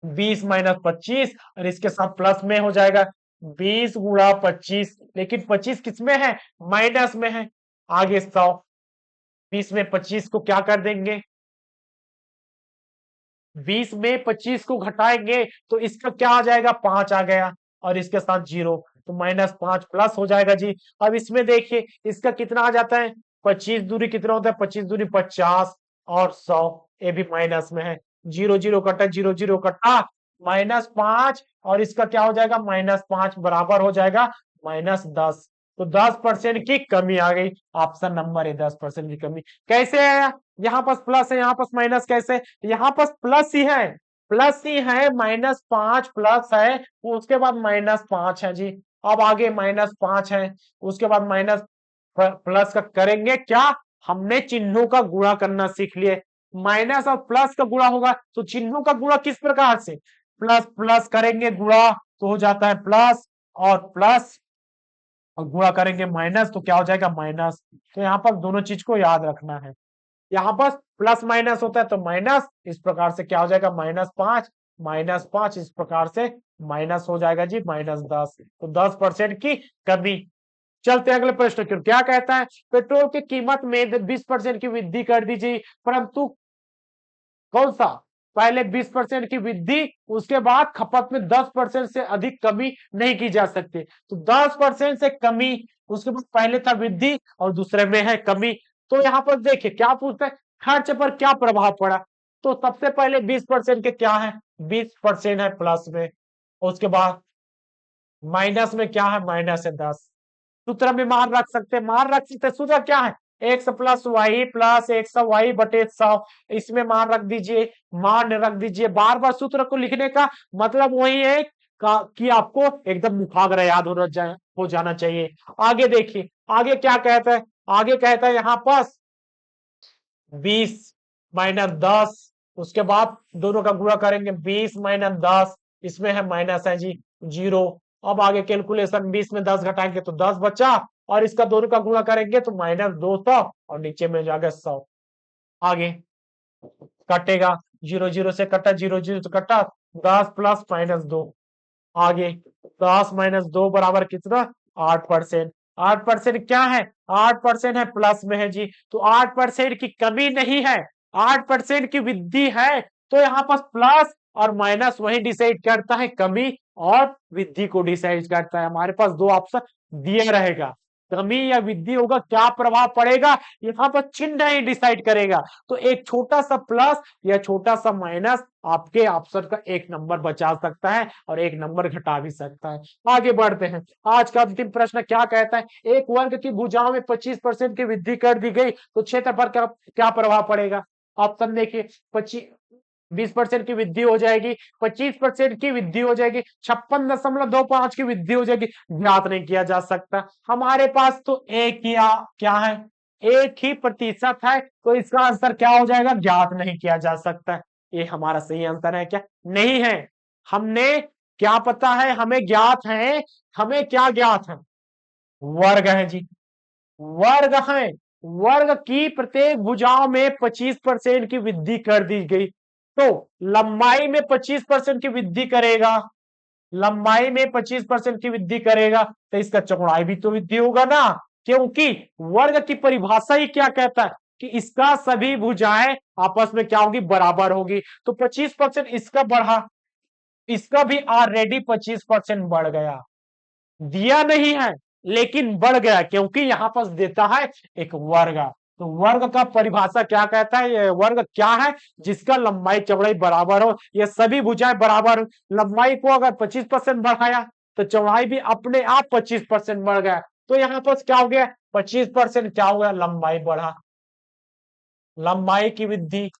20 माइनस 25 और इसके साथ प्लस में हो जाएगा 20 गुणा 25, लेकिन 25 किस में है, माइनस में है। आगे 100, 20 में 25 को क्या कर देंगे, 20 में 25 को घटाएंगे तो इसका क्या आ जाएगा, 5 आ गया और इसके साथ जीरो, तो -5 प्लस हो जाएगा जी। अब इसमें देखिए इसका कितना आ जाता है, 25 दूरी कितना होता है, 25 दूरी 50 और 100, ये भी माइनस में है। 0 0 कटा, 0 0 कटा, -5 और इसका क्या हो जाएगा, -5 बराबर हो जाएगा -10। तो 10% की कमी आ गई। ऑप्शन नंबर है 10% की कमी। कैसे आया, यहाँ पास प्लस है, यहाँ पास माइनस, कैसे, यहाँ पास प्लस ही है, प्लस ही है, -5 प्लस है, उसके बाद -5 है जी। अब आगे -5 है, उसके बाद माइनस प्लस का करेंगे क्या, हमने चिन्हों का गुणा करना सीख लिए। माइनस और प्लस का गुणा होगा तो चिन्हों का गुणा किस प्रकार से, प्लस प्लस करेंगे गुणा तो हो जाता है प्लस, और प्लस और गुणा करेंगे माइनस तो क्या हो जाएगा माइनस। तो यहाँ पर दोनों चीज को याद रखना है। यहाँ पर प्लस माइनस होता है तो माइनस, इस प्रकार से क्या हो जाएगा -5, -5 इस प्रकार से माइनस हो जाएगा जी -10। तो 10% की कमी। चलते हैं अगले प्रश्न की। क्या कहता है, पेट्रोल की कीमत में 20% की वृद्धि कर दीजिए, परंतु कौन सा, पहले 20% की वृद्धि, उसके बाद खपत में 10% से अधिक कमी नहीं की जा सकती। तो 10% से कमी, उसके बाद पहले था वृद्धि और दूसरे में है कमी। तो यहाँ पर देखिए क्या पूछता है, खर्च पर क्या प्रभाव पड़ा। तो सबसे पहले 20% के क्या है, 20% है प्लस में, उसके बाद माइनस में क्या है, माइनस है 10। सूत्र में मान रख सकते, मान रख सकते, सूत्र क्या है, x plus y plus x y बटे 100। इसमें मान रख दीजिए, मान रख दीजिए। बार बार सूत्र को लिखने का मतलब वही है कि आपको एकदम मुखाग्र याद हो जाना चाहिए। आगे देखिए, आगे क्या कहता है, आगे कहता है यहाँ पास 20 -10, उसके बाद दोनों का गुणा करेंगे, 20 -10, इसमें है माइनस है जी 0। अब आगे कैलकुलेशन, 20 में 10 घटाएंगे तो 10 बचा, और इसका दोनों का गुणा करेंगे तो -200 और नीचे में जाएगा 100। आगे कटेगा, 0 0 से कटा, 0 0 से कटा, 10 प्लस -2। आगे 10 -2 बराबर कितना, 8%। 8% क्या है, 8% है प्लस में है जी। तो 8% की कमी नहीं है, 8% की वृद्धि है। तो यहाँ पास प्लस और माइनस वही डिसाइड करता है, कमी और वृद्धि को डिसाइड करता है। हमारे पास दो ऑप्शन दिया रहेगा, कमी या वृद्धि होगा, क्या प्रभाव पड़ेगा, यहाँ पर चिन्ह ही डिसाइड करेगा। तो एक छोटा सा प्लस या छोटा सा माइनस आपके ऑप्शन का एक नंबर बचा सकता है और एक नंबर घटा भी सकता है। आगे बढ़ते हैं, आज का अंतिम प्रश्न क्या कहता है, एक वर्ग की भुजाओं में 25% की वृद्धि कर दी गई तो क्षेत्रफल का क्या प्रभाव पड़ेगा। ऑप्शन देखिए, 20% की वृद्धि हो जाएगी, 25% की वृद्धि हो जाएगी, 56.25 की वृद्धि हो जाएगी, ज्ञात नहीं किया जा सकता। हमारे पास तो एक क्या है, एक ही प्रतिशत है, तो इसका आंसर क्या हो जाएगा, ज्ञात नहीं किया जा सकता। ये हमारा सही आंसर है क्या, नहीं है। हमने क्या पता है, हमें ज्ञात है, हमें क्या ज्ञात है, वर्ग है जी, वर्ग है। वर्ग की प्रत्येक भुजाओं में 25% की वृद्धि कर दी गई, तो लंबाई में 25% की वृद्धि करेगा, लंबाई में 25% की वृद्धि करेगा तो इसका चौड़ाई भी तो वृद्धि होगा ना, क्योंकि वर्ग की परिभाषा ही क्या कहता है कि इसका सभी भुजाएं आपस में क्या होगी, बराबर होगी। तो 25% इसका बढ़ा, इसका भी ऑलरेडी 25% बढ़ गया, दिया नहीं है लेकिन बढ़ गया, क्योंकि यहां पर देता है एक वर्ग। तो वर्ग का परिभाषा क्या कहता है, ये वर्ग क्या है, जिसका लंबाई चौड़ाई बराबर हो, ये सभी भुजाएं बराबर हो। लंबाई को अगर 25% बढ़ाया तो चौड़ाई भी अपने आप 25% बढ़ गया। तो यहाँ पर क्या हो गया, 25% क्या हो गया, लंबाई बढ़ा, लंबाई की वृद्धि।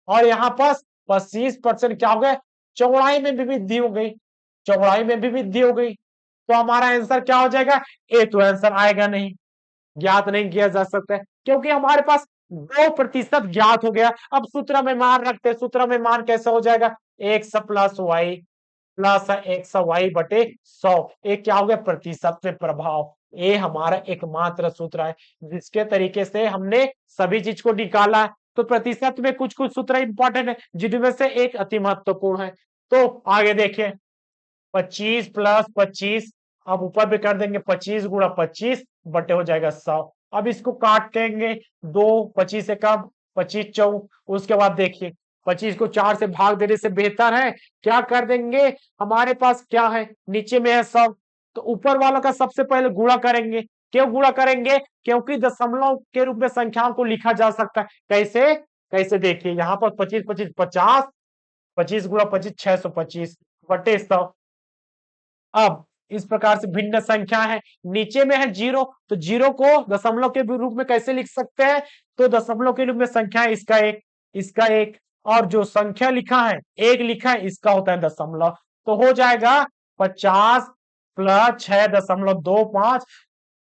और यहाँ पर 25% क्या हो गया, चौड़ाई में भी वृद्धि हो गई, चौड़ाई में भी वृद्धि हो गई। तो हमारा आंसर क्या हो जाएगा, ए। तो आंसर आएगा नहीं, ज्ञात नहीं किया जा सकता है, क्योंकि हमारे पास 2% ज्ञात हो गया। अब सूत्र में मान रखते, सूत्र में मान कैसे हो जाएगा, x plus y plus x y बटे 100। एक क्या हो गया, प्रतिशत में प्रभाव। ये हमारा एकमात्र सूत्र है जिसके तरीके से हमने सभी चीज को निकाला है। तो प्रतिशत में कुछ कुछ सूत्र इंपॉर्टेंट है, जिनमें से एक अति महत्वपूर्ण है। तो आगे देखिए, 25 प्लस 25, अब ऊपर भी कर देंगे, 25 गुणा 25 बटे हो जाएगा 100। अब इसको काट देंगे, 2 25 से कम, 25 चौ, उसके बाद देखिए 25 को 4 से भाग देने से बेहतर है क्या कर देंगे, हमारे पास क्या है, नीचे में है 100, तो ऊपर वालों का सबसे पहले गुणा करेंगे। क्यों गुणा करेंगे? क्योंकि दशमलव के रूप में संख्याओं को लिखा जा सकता है। कैसे? कैसे देखिए यहाँ पर 25 25 50, 25 गुणा 25 625 बटे 100। अब इस प्रकार से भिन्न संख्या है, नीचे में है जीरो, तो जीरो को दशमलव के रूप में कैसे लिख सकते हैं? तो दशमलव के रूप में संख्या है इसका एक, इसका एक, और जो संख्या लिखा है एक लिखा है इसका होता है दशमलव। तो हो जाएगा 50 प्लस 6.25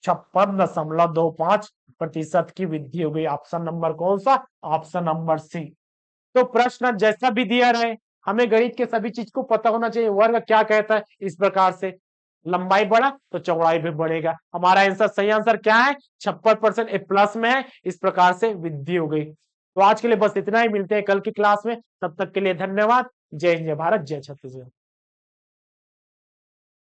56.25% की वृद्धि हो गई। ऑप्शन नंबर कौन सा? Option number C. तो प्रश्न जैसा भी दिया रहे, हमें गणित के सभी चीज को पता होना चाहिए। वर्ग क्या कहता है? इस प्रकार से लंबाई बढ़ा तो चौड़ाई भी बढ़ेगा। हमारा आंसर, सही आंसर क्या है? 56% प्लस में है, इस प्रकार से वृद्धि हो गई। तो आज के लिए बस इतना ही, मिलते हैं कल की क्लास में। तब तक के लिए धन्यवाद। जय हिंद, जय भारत, जय छत्तीसगढ़।